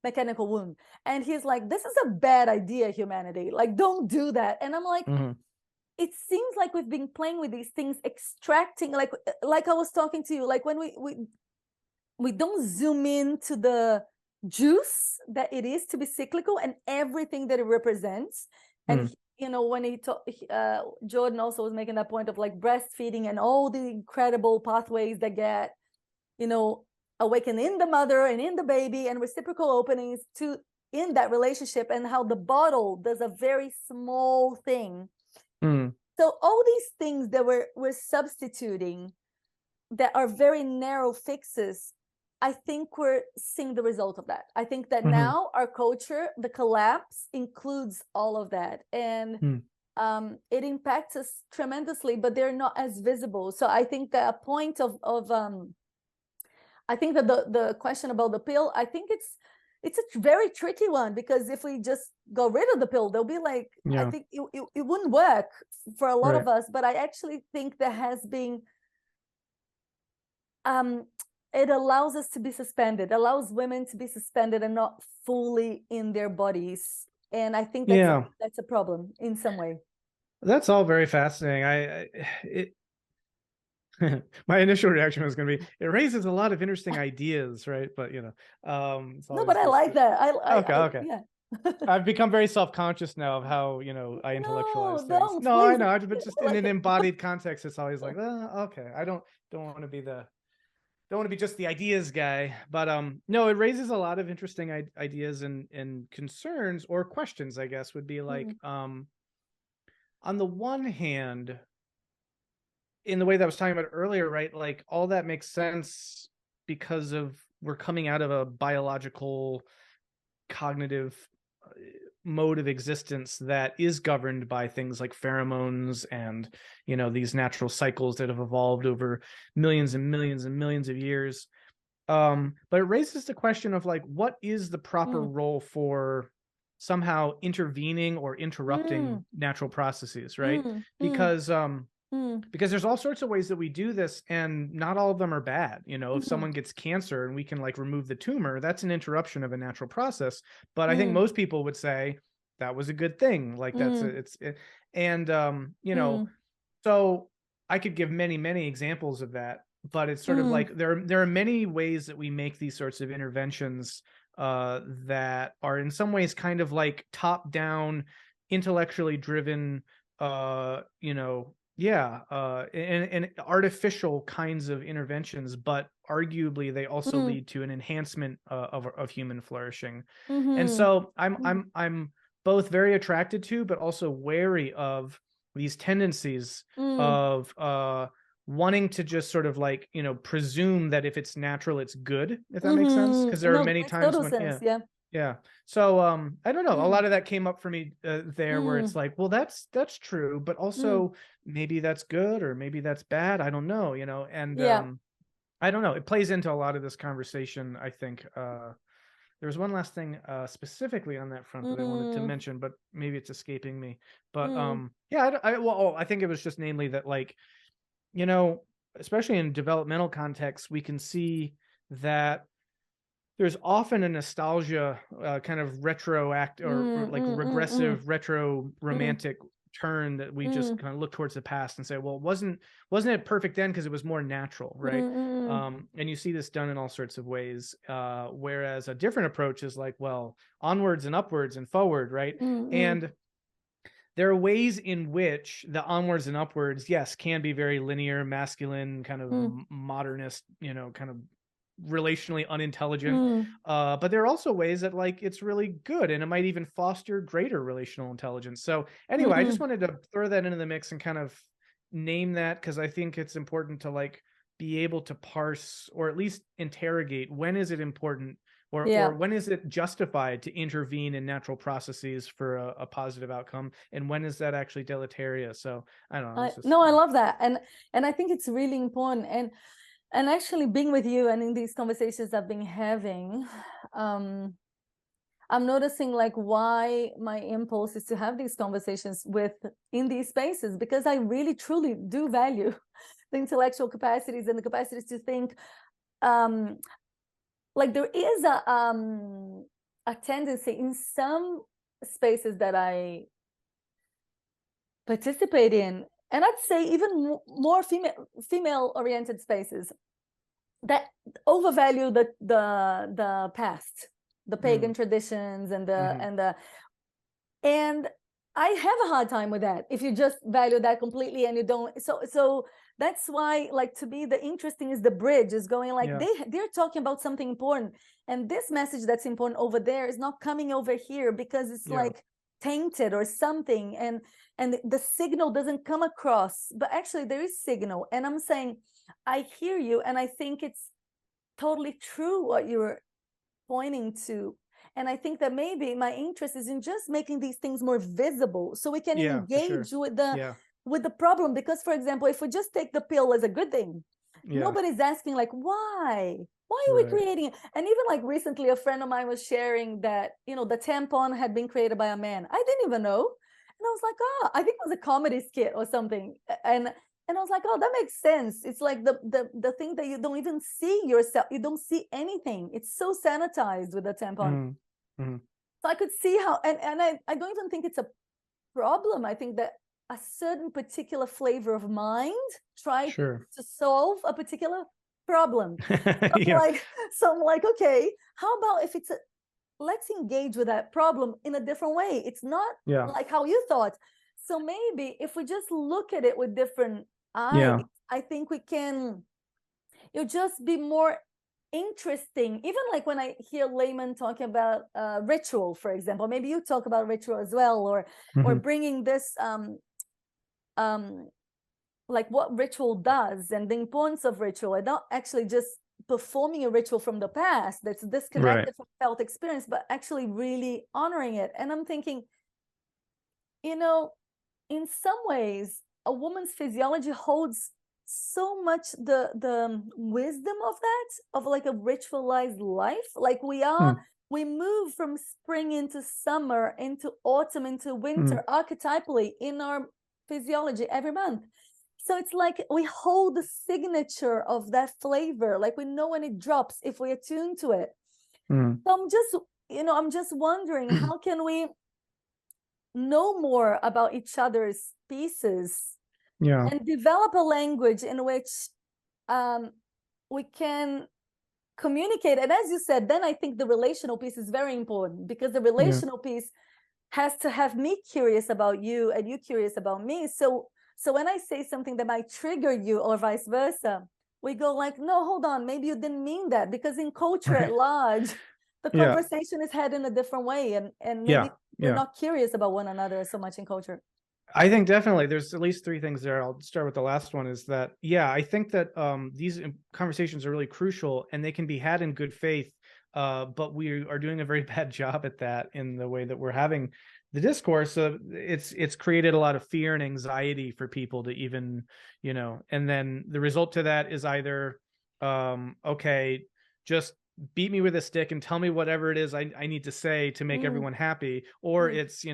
mechanical womb. And he's like, this is a bad idea, humanity. Like, don't do that. And I'm like, it seems like we've been playing with these things, extracting, like I was talking to you, like when we don't zoom into the juice that it is to be cyclical and everything that it represents. And you know, when Jordan also was making that point of like breastfeeding and all the incredible pathways that get, you know, awakened in the mother and in the baby, and reciprocal openings to in that relationship, and how the bottle does a very small thing. So all these things that we're substituting that are very narrow fixes, I think we're seeing the result of that. I think that now our culture, the collapse includes all of that. And it impacts us tremendously, but they're not as visible. So I think that a point of I think that the question about the pill, I think it's a very tricky one, because if we just go rid of the pill, they'll be like, I think it wouldn't work for a lot of us. But I actually think there has been, it allows us to be suspended, allows women to be suspended and not fully in their bodies. And I think that's a problem in some way. That's all very fascinating. My initial reaction was going to be, it raises a lot of interesting ideas, right? But you know, no, but I like that. Okay. Yeah. I've become very self-conscious now of how, you know, I intellectualize things. No, I know, but just in an embodied context, it's always like, okay, I don't want to be just the ideas guy. But no, it raises a lot of interesting ideas and concerns, or questions, I guess, would be like, on the one hand, in the way that I was talking about earlier, right? Like all that makes sense because we're coming out of a biological cognitive mode of existence that is governed by things like pheromones and, you know, these natural cycles that have evolved over millions and millions and millions of years. But it raises the question of like, what is the proper role for somehow intervening or interrupting natural processes, right? Because there's all sorts of ways that we do this, and not all of them are bad. You know, if someone gets cancer and we can like remove the tumor, that's an interruption of a natural process. But I think most people would say that was a good thing. Like you know, so I could give many examples of that, but it's sort of like there are many ways that we make these sorts of interventions that are in some ways kind of like top down, intellectually driven, and artificial kinds of interventions, but arguably they also lead to an enhancement of human flourishing. And so I'm both very attracted to, but also wary of these tendencies of wanting to just sort of like, presume that if it's natural, it's good, if that makes sense. Because there are No, many makes times total when, sense. Yeah. yeah. So I don't know. A lot of that came up for me there, where it's like, well, that's true, but also maybe that's good or maybe that's bad. I don't know, and Yeah. I don't know. It plays into a lot of this conversation, I think. There was one last thing specifically on that front that I wanted to mention, but maybe it's escaping me. But yeah, I think it was just namely that, like, especially in developmental contexts, we can see that there's often a nostalgia, kind of retroact or like regressive, retro romantic turn that we just kind of look towards the past and say, well, wasn't it perfect then because it was more natural, right? And you see this done in all sorts of ways, whereas a different approach is like, well, onwards and upwards and forward, right? And there are ways in which the onwards and upwards, yes, can be very linear, masculine, kind of modernist, kind of relationally unintelligent. But there are also ways that, like, it's really good and it might even foster greater relational intelligence. So anyway, I just wanted to throw that into the mix and kind of name that, because I think it's important to, like, be able to parse or at least interrogate, when is it important, or when is it justified to intervene in natural processes for a positive outcome, and when is that actually deleterious? So I don't know. No, I love that, and I think it's really important, and actually being with you and in these conversations I've been having, I'm noticing like why my impulse is to have these conversations in these spaces, because I really truly do value the intellectual capacities and the capacities to think. Like there is a tendency in some spaces that I participate in, and I'd say even more female oriented spaces, that overvalue the past, the pagan traditions, and and I have a hard time with that if you just value that completely and you don't. So that's why, like, to me, the interesting is the bridge is going, like, they're talking about something important, and this message that's important over there is not coming over here because it's like tainted or something, and the signal doesn't come across, but actually there is signal. And I'm saying, I hear you, and I think it's totally true what you're pointing to. And I think that maybe my interest is in just making these things more visible so we can engage with the problem. Because, for example, if we just take the pill as a good thing, nobody's asking, like, why are we creating it? And even like recently, a friend of mine was sharing that, the tampon had been created by a man. I didn't even know. And I was like, oh, I think it was a comedy skit or something. And I was like, oh, that makes sense. It's like the thing that you don't even see yourself. You don't see anything. It's so sanitized with the tampon. So I could see how, and I don't even think it's a problem. I think that a certain particular flavor of mind tried to solve a particular problem. So I'm like, okay, how about if let's engage with that problem in a different way. It's not like how you thought. So maybe if we just look at it with different eyes, I think we can, just be more interesting. Even like when I hear laymen talking about ritual, for example, maybe you talk about ritual as well, or bringing this like what ritual does and the importance of ritual, and not actually just performing a ritual from the past that's disconnected from felt experience, but actually really honoring it. And I'm thinking, in some ways, a woman's physiology holds so much the wisdom of that, of like a ritualized life. Like we move from spring into summer, into autumn, into winter, archetypally in our physiology every month. So it's like we hold the signature of that flavor, like we know when it drops if we attune to it. So I'm just wondering, how can we know more about each other's pieces Yeah. and develop a language in which we can communicate. And as you said, then I think the relational piece is very important, because the Yeah. relational piece has to have me curious about you and you curious about me. So when I say something that might trigger you or vice versa, we go like, no, hold on, maybe you didn't mean that, because in culture at Right. large, the Yeah. conversation is had in a different way, and maybe Yeah. we're Yeah. not curious about one another so much in culture. I think definitely there's at least three things there. I'll start with the last one, is that, yeah, I think that these conversations are really crucial and they can be had in good faith. But we are doing a very bad job at that in the way that we're having the discourse. So it's created a lot of fear and anxiety for people to even, and then the result to that is either, okay, just beat me with a stick and tell me whatever it is I need to say to make everyone happy, or it's,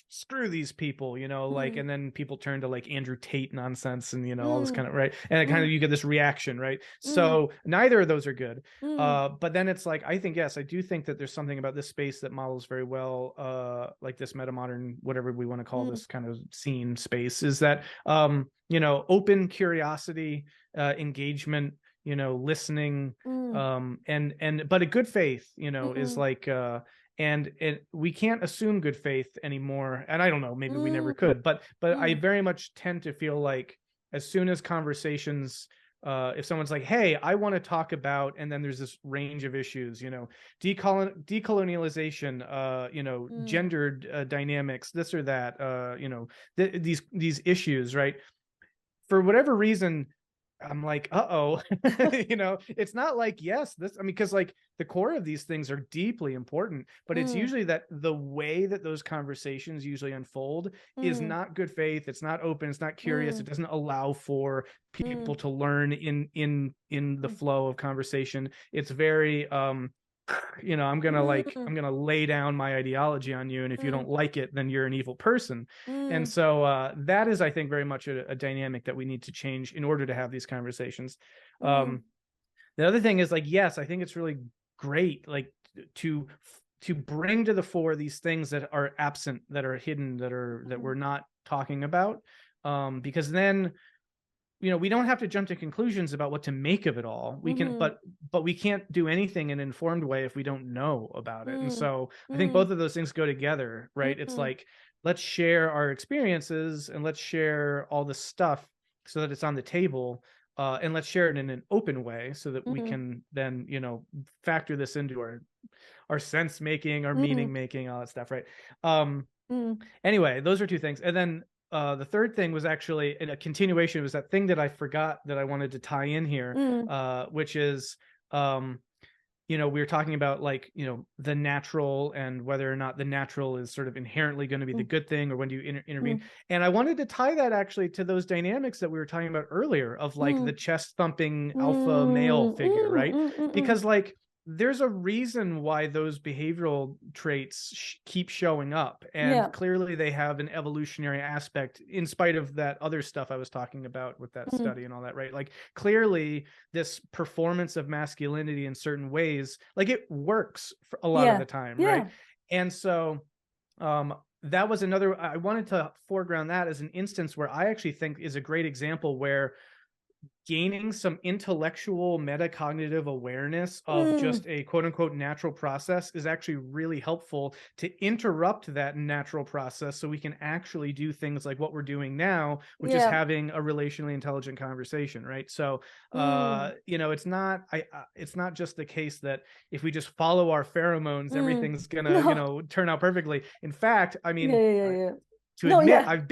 screw these people, like, and then people turn to like Andrew Tate nonsense and, all this kind of, right. And it kind of, you get this reaction, right? So neither of those are good. But then it's like, I think, yes, I do think that there's something about this space that models very well, like this metamodern, whatever we want to call this kind of scene space, is that, open curiosity, engagement, listening, but a good faith, is like, and we can't assume good faith anymore. And I don't know, maybe we never could, but I very much tend to feel like as soon as conversations, if someone's like, hey, I want to talk about, and then there's this range of issues, decolonialization, gendered dynamics, this or that, these issues, right? For whatever reason, I'm like, uh-oh, it's not like, yes, this, I mean, because like the core of these things are deeply important, but it's usually that the way that those conversations usually unfold is not good faith. It's not open. It's not curious. It doesn't allow for people to learn in the flow of conversation. It's very, I'm gonna lay down my ideology on you, and if you don't like it, then you're an evil person. And so that is, I think, very much a dynamic that we need to change in order to have these conversations. The other thing is, like, yes, I think it's really great, like, to bring to the fore these things that are absent, that are hidden, that we're not talking about, because then, we don't have to jump to conclusions about what to make of it all. We can, but we can't do anything in an informed way if we don't know about it. And so I think both of those things go together, right? It's like, let's share our experiences and let's share all the stuff so that it's on the table, and let's share it in an open way so that we can then, factor this into our sense making, our meaning making, all that stuff, right? Anyway, those are two things. And then the third thing was actually in a continuation. It was that thing that I forgot that I wanted to tie in here, which is, we were talking about, like, the natural and whether or not the natural is sort of inherently going to be the good thing, or when do you intervene. And I wanted to tie that actually to those dynamics that we were talking about earlier of like the chest thumping alpha male figure, right? Because like, there's a reason why those behavioral traits keep showing up, and clearly they have an evolutionary aspect in spite of that other stuff I was talking about with that study and all that, right? Like, clearly this performance of masculinity in certain ways, like, it works for a lot of the time, right? And so that was another, I wanted to foreground that as an instance where I actually think is a great example where gaining some intellectual metacognitive awareness of just a quote unquote natural process is actually really helpful to interrupt that natural process so we can actually do things like what we're doing now, which is having a relationally intelligent conversation, right? So it's not just the case that if we just follow our pheromones, everything's gonna turn out perfectly. In fact, I mean, to admit, I've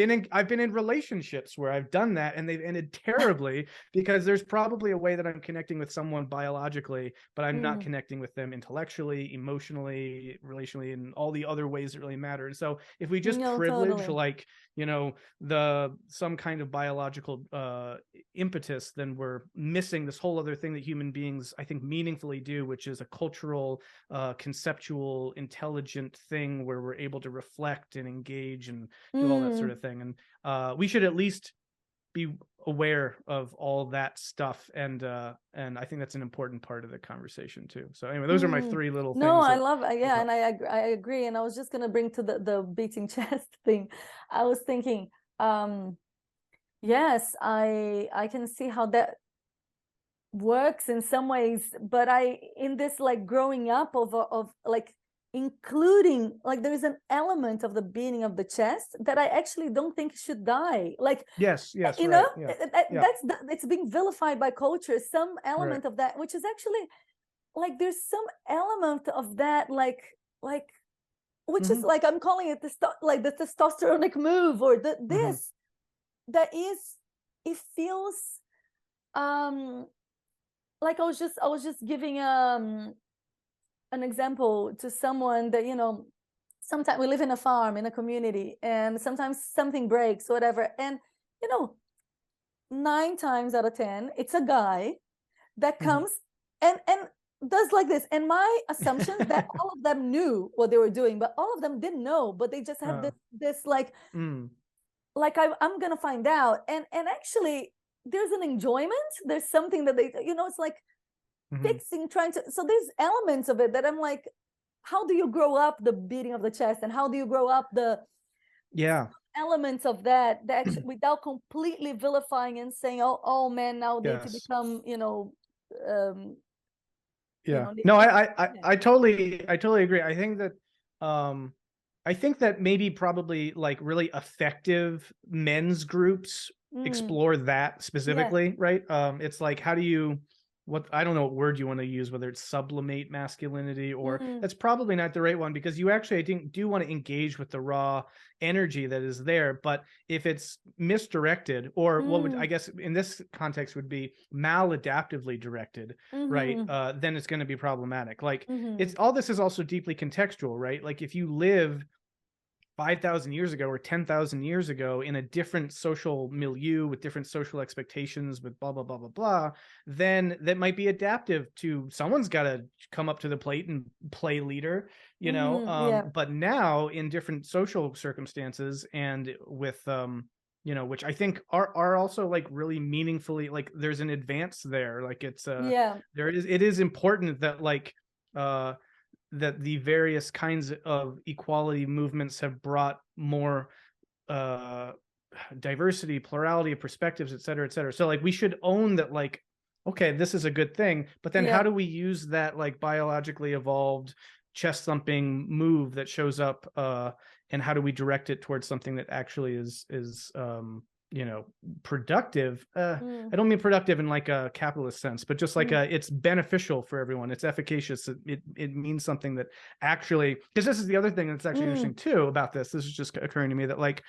been in relationships where I've done that and they've ended terribly because there's probably a way that I'm connecting with someone biologically, but I'm not connecting with them intellectually, emotionally, relationally, and all the other ways that really matter. And so if we just privilege like, some kind of biological impetus, then we're missing this whole other thing that human beings, I think, meaningfully do, which is a cultural, conceptual, intelligent thing where we're able to reflect and engage and do all that sort of thing. And we should at least be aware of all that stuff, and I think that's an important part of the conversation too. So anyway, those are my three little things. I love, and I agree. And I was just gonna bring to the beating chest thing. I was thinking, Yes, I can see how that works in some ways, but in this like growing up of like including, like there's an element of the beating of the chest that I actually don't think should die. Like, Yes, right. Yeah. Yeah. it's being vilified by culture, some Right. element of that, which is actually like there's some element of that, like which is Hmm. like I'm calling it like the testosteronic move, or Hmm. this that is, it feels um like I was just giving an example to someone that, sometimes we live in a farm in a community, and sometimes something breaks, whatever, and you know 9 times out of 10 it's a guy that Hmm. comes and does like this, and my assumption is that all of them knew what they were doing, but all of them didn't know, but they just have Uh, this like mm, I'm gonna find out, and actually there's an enjoyment, there's something that they, it's like hmm. fixing, trying to, so there's elements of it that I'm like, how do you grow up the beating of the chest, and how do you grow up the Yeah. elements of that actually, without completely vilifying and saying, oh man, now need to Yes. become, um Yeah. need No, to I totally agree. Um I think that maybe probably like really effective men's groups mm, explore that yeah, specifically, right? It's like how do you what I don't know what word you want to use, whether it's sublimate masculinity or mm, that's probably not the right one because you actually I think do want to engage with the raw energy that is there, but if it's misdirected or what would I mm, guess in this context would be maladaptively directed, right, mm-hmm, then it's going to be problematic. Like mm-hmm, it's all this is also deeply contextual, right? Like if you live 5,000 years ago or 10,000 years ago in a different social milieu with different social expectations with blah blah blah blah blah, then that might be adaptive to someone's got to come up to the plate and play leader, mm-hmm, yeah, but now in different social circumstances and with which I think are also like really meaningfully like there's an advance there, like it's yeah, it is important that like uh that the various kinds of equality movements have brought more uh diversity, plurality of perspectives, et cetera, et cetera. So like we should own that, like, okay, this is a good thing, but then how yeah, do we use that like biologically evolved chest thumping move that shows up and how do we direct it towards something that actually is you know productive? mm, I don't mean productive in like a capitalist sense, but just like mm, it's beneficial for everyone, it's efficacious, it means something that actually, because this is the other thing that's actually mm, interesting too about this is just occurring to me, that like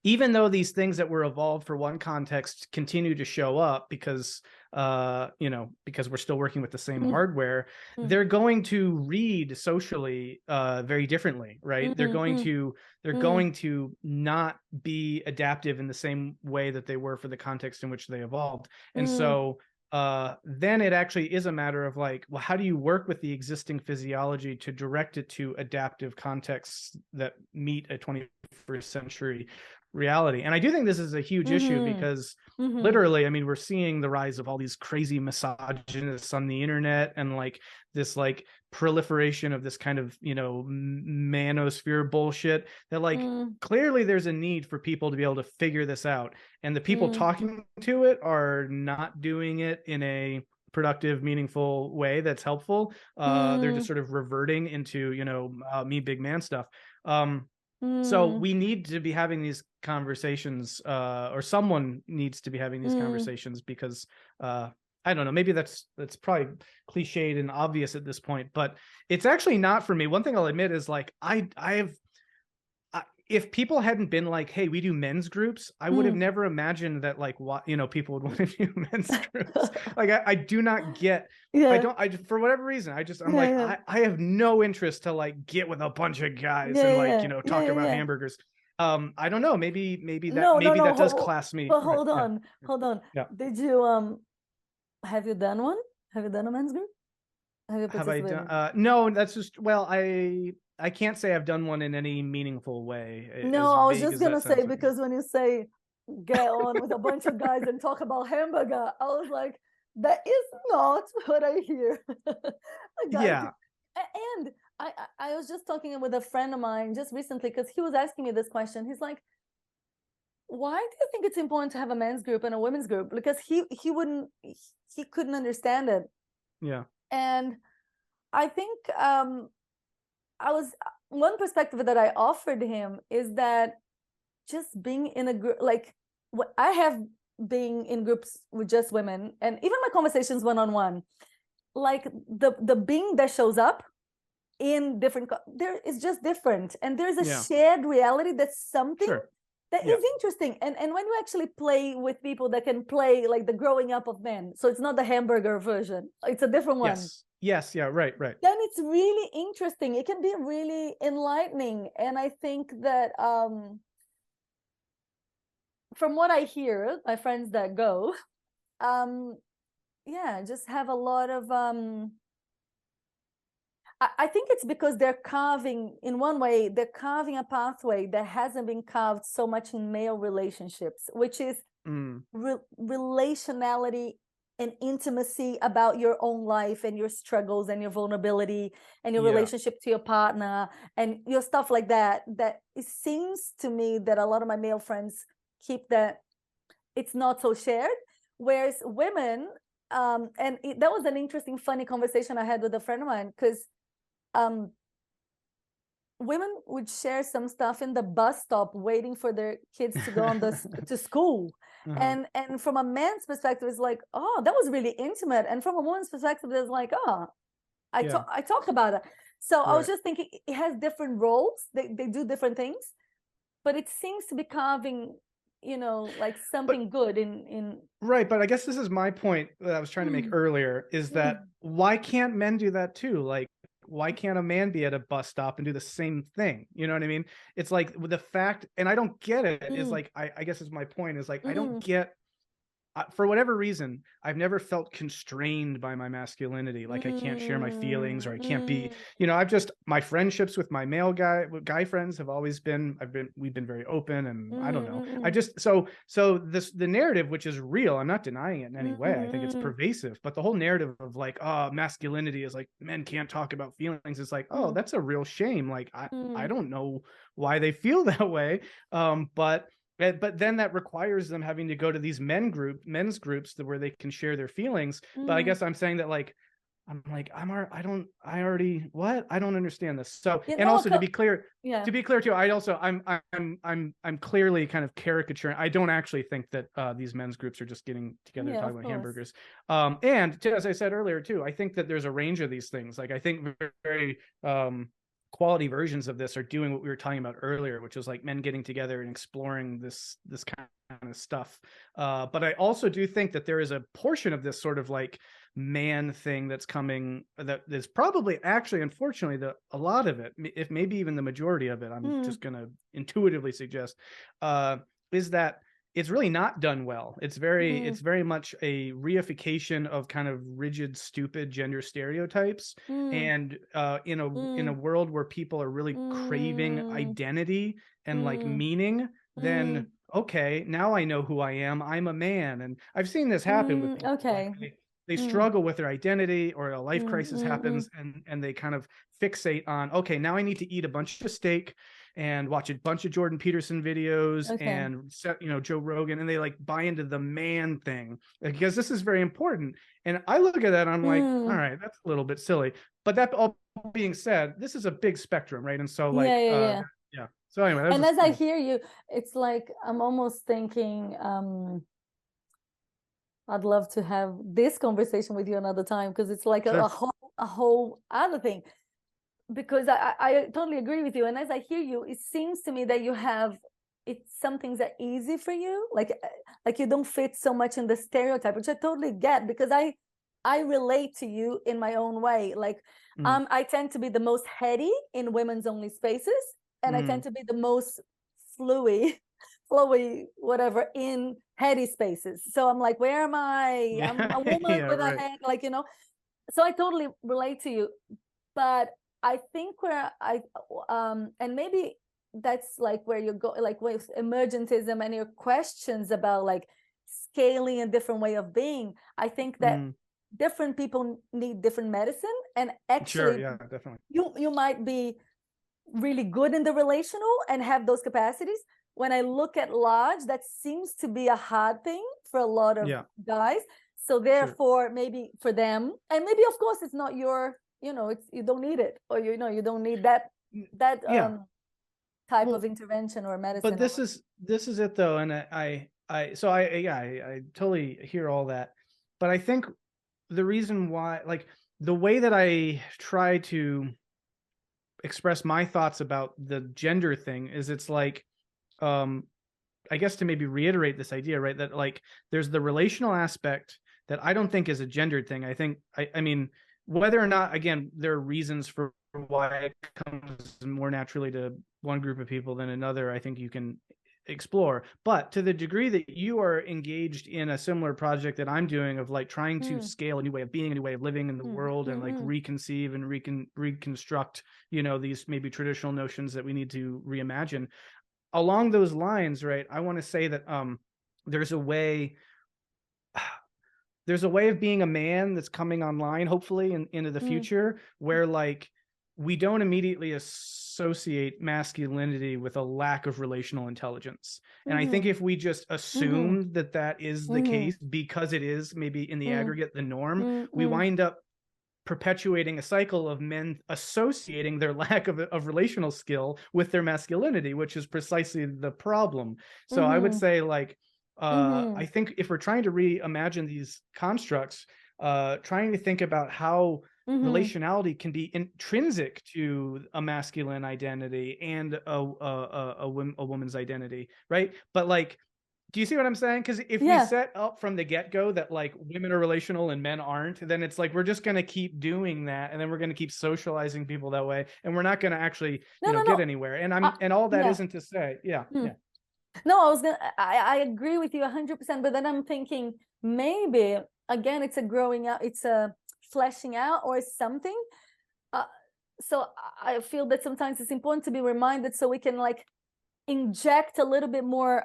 even though these things that were evolved for one context continue to show up because because we're still working with the same mm, hardware, they're going to read socially very differently, right? they're mm, going mm, to they're mm, going to not be adaptive in the same way that they were for the context in which they evolved. And mm, so then it actually is a matter of like, well, how do you work with the existing physiology to direct it to adaptive contexts that meet a 21st century reality? And I do think this is a huge issue mm, because mm, literally, I mean, we're seeing the rise of all these crazy misogynists on the internet and like this like proliferation of this kind of, manosphere bullshit that like mm, clearly there's a need for people to be able to figure this out. And the people mm, talking to it are not doing it in a productive, meaningful way that's helpful. They're just mm, sort of reverting into, me big man stuff. So mm, we need to be having these conversations, or someone needs to be having these mm, conversations because I don't know, maybe that's probably cliched and obvious at this point, but it's actually not for me. One thing I'll admit is like if people hadn't been like, hey, we do men's groups, I would have mm. never imagined that like what people would want to do men's groups. Like I do not get, Yeah, for whatever reason, I'm yeah, like, yeah, I have no interest to like get with a bunch of guys and yeah, like, yeah, yeah, talk yeah, about yeah. hamburgers. I don't know, maybe that No, no, maybe no. that does class me. But Go ahead. hold Yeah. on, hold on. Yeah. Did you have you done one? Have you done a men's group? Have you Have I done participated? no, that's just, well, I can't say I've done one in any meaningful way, No, as I was vague just as that gonna say, sounds. because when you say get on with a bunch of guys and talk about hamburger, I was like, that is not what I hear. A guy Yeah. and I was just talking with a friend of mine just recently because he was asking me this question. He's like, why do you think it's important to have a men's group and a women's group? Because he couldn't understand it. Yeah. And I think one perspective that I offered him is that just being in a group, like I have been in groups with just women, and even my conversations one-on-one, like the being that shows up in different, there is just different, and there's a shared reality that's something that is interesting. And when you actually play with people that can play like the growing up of men, so it's not the hamburger version, it's a different one. Yes, yeah, right. Then it's really interesting. It can be really enlightening. And I think that from what I hear, my friends that go, just have a lot of I think it's because they're carving, in one way, they're carving a pathway that hasn't been carved so much in male relationships, which is relationality and intimacy about your own life and your struggles and your vulnerability and your relationship to your partner and your stuff like that. That it seems to me that a lot of my male friends keep that, it's not so shared. Whereas women, that was an interesting, funny conversation I had with a friend of mine, because women would share some stuff in the bus stop waiting for their kids to go on to school. And from a man's perspective, it's like, oh, that was really intimate. And from a woman's perspective, it's like, oh, I talked about it. So I was just thinking, it has different roles. They do different things, but it seems to be carving, like something good in right. But I guess this is my point that I was trying to make earlier, is that why can't men do that too? Like, why can't a man be at a bus stop and do the same thing? You know what I mean? It's like with the fact, and I don't get it, is like, I guess is my point, is like, I don't get, for whatever reason, I've never felt constrained by my masculinity. Like I can't share my feelings, or I can't be, my friendships with my male guy friends have always been, we've been very open, and I don't know. I just, so the narrative, which is real, I'm not denying it in any way. I think it's pervasive, but the whole narrative of like, oh, masculinity is like, men can't talk about feelings. It's like, oh, that's a real shame. Like, I don't know why they feel that way. But then that requires them having to go to these men's groups where they can share their feelings. But I guess I'm saying that like, I don't understand this. So, and also to be clear too, I'm clearly kind of caricaturing. I don't actually think that these men's groups are just getting together to talk about hamburgers. And as I said earlier too, I think that there's a range of these things. Like I think very quality versions of this are doing what we were talking about earlier, which is like men getting together and exploring this kind of stuff. But I also do think that there is a portion of this sort of like man thing that's coming, that is probably actually, unfortunately, a lot of it, if maybe even the majority of it, I'm just going to intuitively suggest, is that it's really not done well. It's very much a reification of kind of rigid, stupid gender stereotypes. And in a world where people are really craving identity and like meaning, then okay, now I know who I am. I'm a man. And I've seen this happen with people. Okay. Like they struggle with their identity, or a life crisis happens, and they kind of fixate on, okay, now I need to eat a bunch of steak and watch a bunch of Jordan Peterson videos and Joe Rogan, and they like buy into the man thing because this is very important. And I look at that and I'm like, all right, that's a little bit silly. But that all being said, this is a big spectrum, right? And so like so anyway, and as I hear you, it's like I'm almost thinking I'd love to have this conversation with you another time, because it's like a whole other thing. Because I totally agree with you. And as I hear you, it seems to me that some things are easy for you. Like you don't fit so much in the stereotype, which I totally get, because I relate to you in my own way. Like I tend to be the most heady in women's only spaces. And I tend to be the most flowy, whatever, in heady spaces. So I'm like, where am I? I'm a woman with a head, like, so I totally relate to you. But I think where and maybe that's like where you go, like with emergentism and your questions about like scaling a different way of being. I think that different people need different medicine, and actually definitely you might be really good in the relational and have those capacities, when I look at large, that seems to be a hard thing for a lot of guys. So therefore, maybe for them, and maybe of course it's not your, it's, you don't need it, or you don't need that type of intervention or medicine. But this is it though, and I totally hear all that, but I think the reason why, like, the way that I try to express my thoughts about the gender thing is, it's like, I guess to maybe reiterate this idea, right, that like there's the relational aspect that I don't think is a gendered thing. I think, I mean, whether or not, again, there are reasons for why it comes more naturally to one group of people than another, I think you can explore. But to the degree that you are engaged in a similar project that I'm doing, of like trying to scale a new way of being, a new way of living in the world, and like reconceive and reconstruct, these maybe traditional notions that we need to reimagine. Along those lines, right, I want to say that there's a way of being a man that's coming online, hopefully, into the future, where like we don't immediately associate masculinity with a lack of relational intelligence. And I think if we just assume that is the case, because it is maybe in the aggregate the norm, we wind up perpetuating a cycle of men associating their lack of relational skill with their masculinity, which is precisely the problem. So I would say, like, I think if we're trying to reimagine these constructs, trying to think about how relationality can be intrinsic to a masculine identity and a woman's identity, right? But like, do you see what I'm saying? Because if we set up from the get-go that like women are relational and men aren't, then it's like we're just going to keep doing that, and then we're going to keep socializing people that way, and we're not going to actually get anywhere. And and all that isn't to say, No, I agree with you 100%, but then I'm thinking maybe again it's a growing out, it's a fleshing out, or something. So I feel that sometimes it's important to be reminded, so we can like inject a little bit more.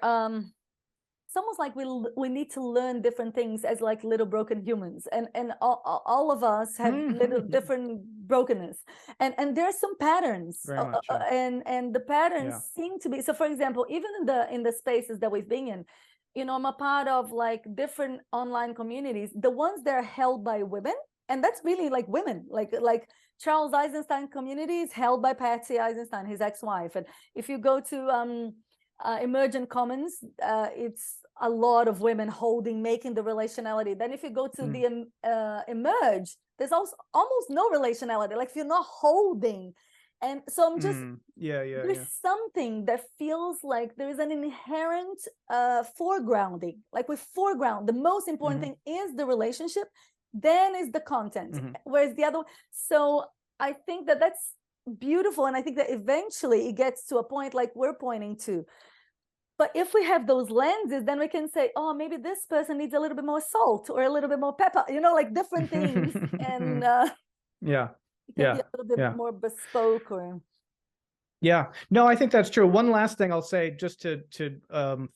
It's almost like we need to learn different things as like little broken humans, and all of us have little different brokenness, and there are some patterns, and the patterns seem to be. So for example, even in the spaces that we've been in, I'm a part of like different online communities, the ones that are held by women, and that's really like women, like Charles Eisenstein community is held by Patsy Eisenstein, his ex-wife. And if you go to Emergent Commons, it's a lot of women making the relationality. Then if you go to the Emerge, there's also almost no relationality, like if you're not holding. And so I'm just there's something that feels like there is an inherent foregrounding, like we foreground the most important thing is the relationship, then is the content, whereas the other. So I think that that's beautiful, and I think that eventually it gets to a point like we're pointing to. But if we have those lenses, then we can say, oh, maybe this person needs a little bit more salt or a little bit more pepper, like different things. And it can be a little bit more bespoke. Or no, I think that's true. One last thing I'll say, just to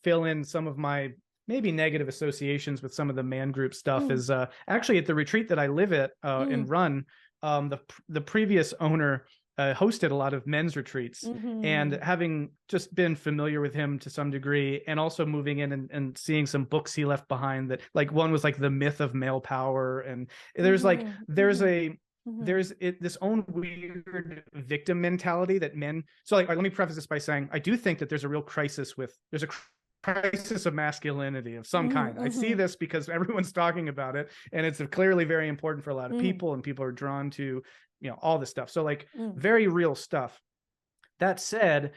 fill in some of my maybe negative associations with some of the man group stuff, is actually at the retreat that I live at and run, the previous owner hosted a lot of men's retreats, and having just been familiar with him to some degree, and also moving in and seeing some books he left behind, that like one was like The Myth of Male Power, and there's like there's this own weird victim mentality that men. So like, let me preface this by saying I do think that there's a real crisis of masculinity of some kind. I see this because everyone's talking about it, and it's clearly very important for a lot of people, and people are drawn to all this stuff. So like very real stuff. That said,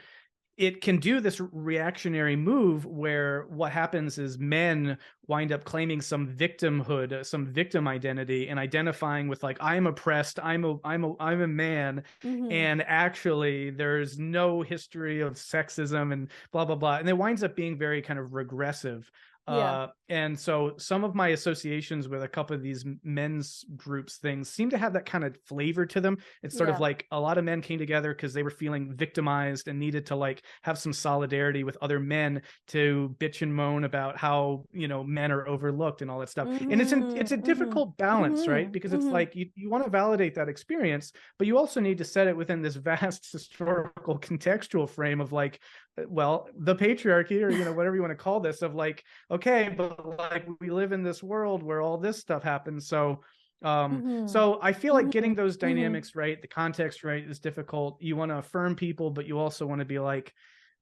it can do this reactionary move where what happens is men wind up claiming some victimhood, some victim identity, and identifying with like, I'm oppressed, I'm a man, and actually there's no history of sexism and blah blah blah, and it winds up being very kind of regressive. And so some of my associations with a couple of these men's groups things seem to have that kind of flavor to them. It's sort of like a lot of men came together because they were feeling victimized and needed to like have some solidarity with other men to bitch and moan about how men are overlooked and all that stuff. And it's a difficult balance, right? Because it's like you want to validate that experience, but you also need to set it within this vast historical contextual frame of like, well, the patriarchy, or, you know, whatever you want to call this, of like, okay, but like we live in this world where all this stuff happens. So so I feel like getting those dynamics right, the context right, is difficult. You want to affirm people, but you also want to be like,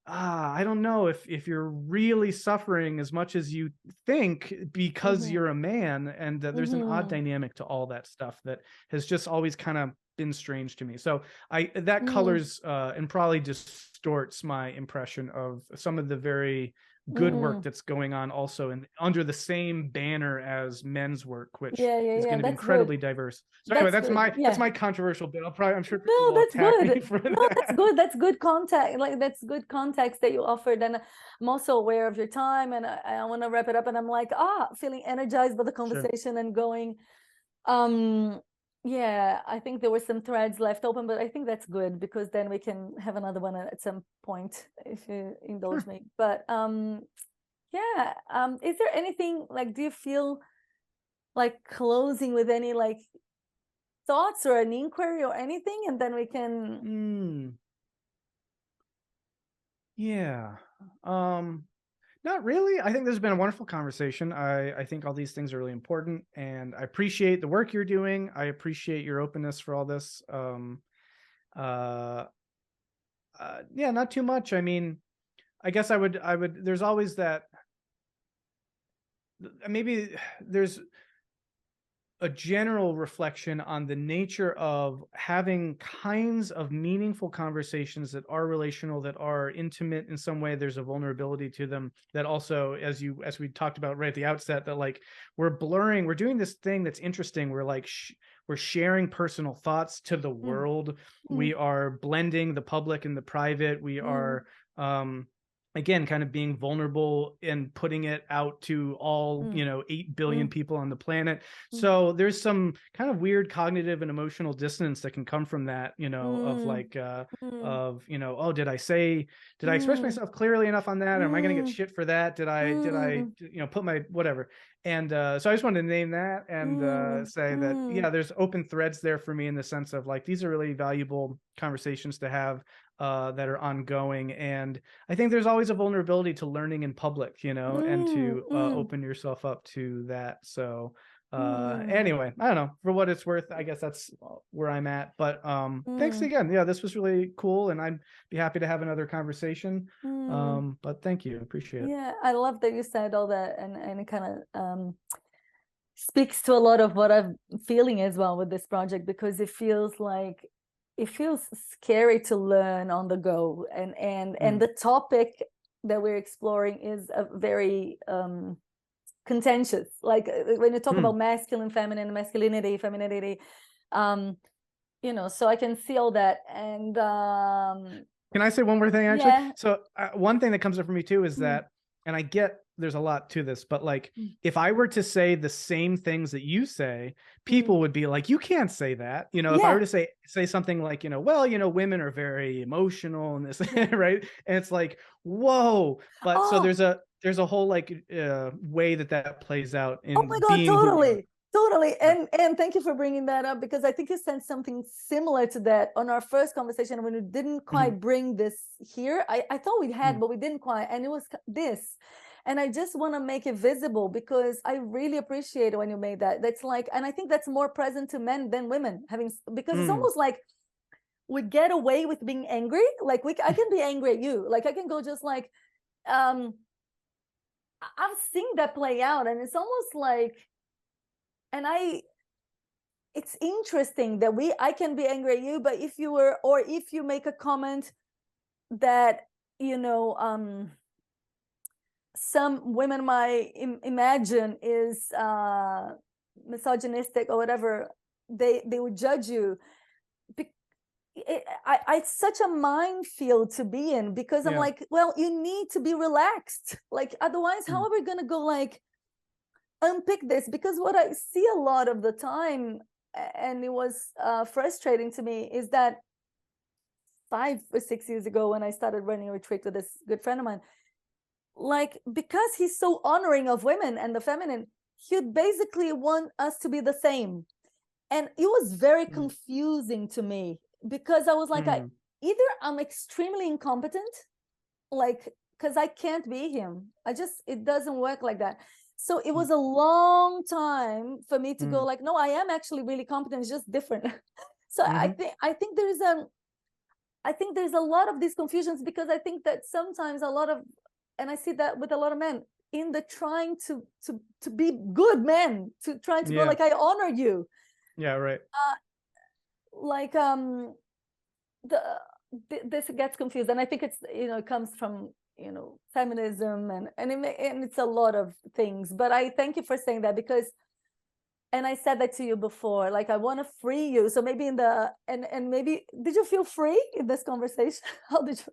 I don't know if you're really suffering as much as you think because you're a man. And there's an odd dynamic to all that stuff that has just always kind of been strange to me. So that colors and probably distorts my impression of some of the very good work that's going on also under the same banner as men's work, which is going to be That's good. incredibly diverse. So anyway, that's my controversial bit. I'm sure people will that's attack good. me for No, that. that's good. That's good context. Like, that's good context that you offered. And I'm also aware of your time, and I want to wrap it up. And I'm like, feeling energized by the conversation and going. Yeah, I think there were some threads left open, but I think that's good, because then we can have another one at some point, if you indulge me. But yeah, is there anything, like, do you feel like closing with any like thoughts or an inquiry or anything, and then we can Yeah. Not really. I think this has been a wonderful conversation. I think all these things are really important, and I appreciate the work you're doing. I appreciate your openness for all this. Yeah, not too much. I mean, I guess I would, there's always that, maybe there's a general reflection on the nature of having kinds of meaningful conversations that are relational, that are intimate in some way. There's a vulnerability to them that also, as we talked about right at the outset, that like we're doing this thing that's interesting. We're like, we're sharing personal thoughts to the world. We are blending the public and the private. We are, again, kind of being vulnerable and putting it out to all, 8 billion people on the planet. So there's some kind of weird cognitive and emotional dissonance that can come from that, of like, oh, did I express myself clearly enough on that? Or am I going to get shit for that? Did I put my whatever? And so I just wanted to name that and say that, yeah, there's open threads there for me, in the sense of like, these are really valuable conversations to have that are ongoing. And I think there's always a vulnerability to learning in public, and to open yourself up to that. So anyway, I don't know, for what it's worth, I guess that's where I'm at. But thanks again. Yeah, this was really cool, and I'd be happy to have another conversation. But thank you. Appreciate it. Yeah, I love that you said all that, and it kind of speaks to a lot of what I'm feeling as well with this project, because it feels scary to learn on the go, and the topic that we're exploring is a very contentious, like when you talk about masculine, feminine, masculinity, femininity, so I can see all that. And can I say one more thing, actually? Yeah. So one thing that comes up for me too is that, and I get there's a lot to this, but like, if I were to say the same things that you say, people would be like, you can't say that. If I were to say something like, well, women are very emotional and this, right? And it's like, whoa. But so there's a whole like way that plays out in Totally. And thank you for bringing that up, because I think you said something similar to that on our first conversation when we didn't quite bring this here. I thought we had, but we didn't quite. And it was this. And I just want to make it visible, because I really appreciate it when you made that. That's like, and I think that's more present to men than women, because it's almost like we get away with being angry. Like I can be angry at you. Like I can go just like, I've seen that play out, and it's almost like, it's interesting that I can be angry at you, but if you make a comment that, some women might imagine is misogynistic or whatever, they would judge you. It's such a minefield to be in, because I'm like, well, you need to be relaxed. Like, otherwise, how are we going to go like unpick this? Because what I see a lot of the time, and it was frustrating to me, is that 5 or 6 years ago, when I started running a retreat with this good friend of mine, like, because he's so honoring of women and the feminine, he'd basically want us to be the same. And it was very confusing to me, because I was like, either I'm extremely incompetent, like, because I can't be him. It doesn't work like that. So it was a long time for me to go like, no, I am actually really competent. It's just different. So I think there's a lot of these confusions, because I think that sometimes and I see that with a lot of men, in the trying to be good men, to trying to go like, I honor you. Yeah, right. Like this gets confused, and I think it's, it comes from, feminism, and it's a lot of things. But I thank you for saying that, because, and I said that to you before, like, I want to free you. So maybe and maybe, did you feel free in this conversation? How did you?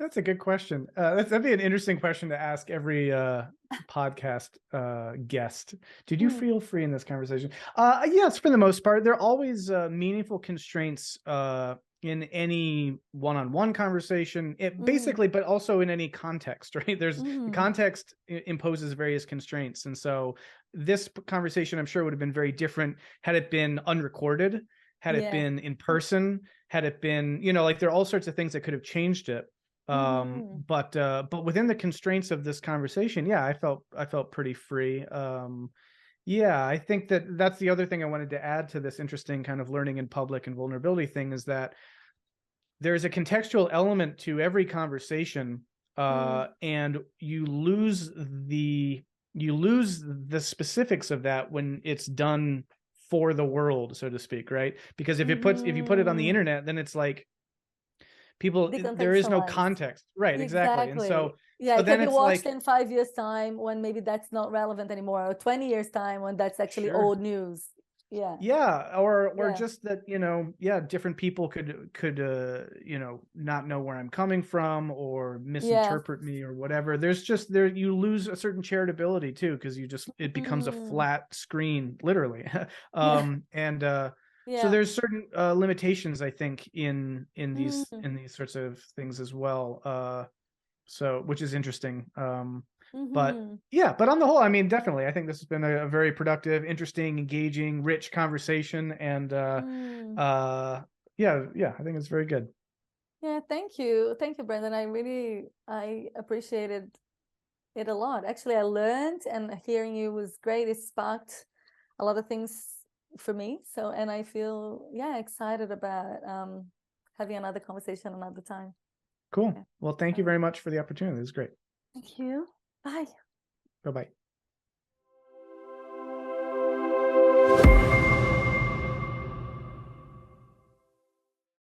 That's a good question. That'd be an interesting question to ask every podcast guest. Did you feel free in this conversation? Yes, for the most part. There are always meaningful constraints in any one-on-one conversation, basically, but also in any context, right? The context imposes various constraints. And so this conversation, I'm sure, would have been very different had it been unrecorded, had it been in person, had it been, like, there are all sorts of things that could have changed it. But within the constraints of this conversation, yeah, I felt pretty free. Yeah, I think that's the other thing I wanted to add to this interesting kind of learning in public and vulnerability thing, is that there's a contextual element to every conversation, and you lose the specifics of that when it's done for the world, so to speak, right? Because if you put it on the internet, then it's like, people, there is no context, right? Exactly. And so it then can be it's watched like, in 5 years time, when maybe that's not relevant anymore, or 20 years time, when that's actually old news. Or just that, different people could not know where I'm coming from, or misinterpret me, or whatever. There's just, you lose a certain charitability too, because it becomes a flat screen, literally. So there's certain limitations, I think, in these sorts of things as well. So, which is interesting. But on the whole, I mean, definitely, I think this has been a very productive, interesting, engaging, rich conversation. And I think it's very good. Yeah, thank you, Brendan. I appreciated it a lot. Actually, I learned, and hearing you was great. It sparked a lot of things for me. So, and I feel excited about having another conversation another time. Cool. Well, thank you very much for the opportunity. It was great. Thank you. Bye. Bye-bye.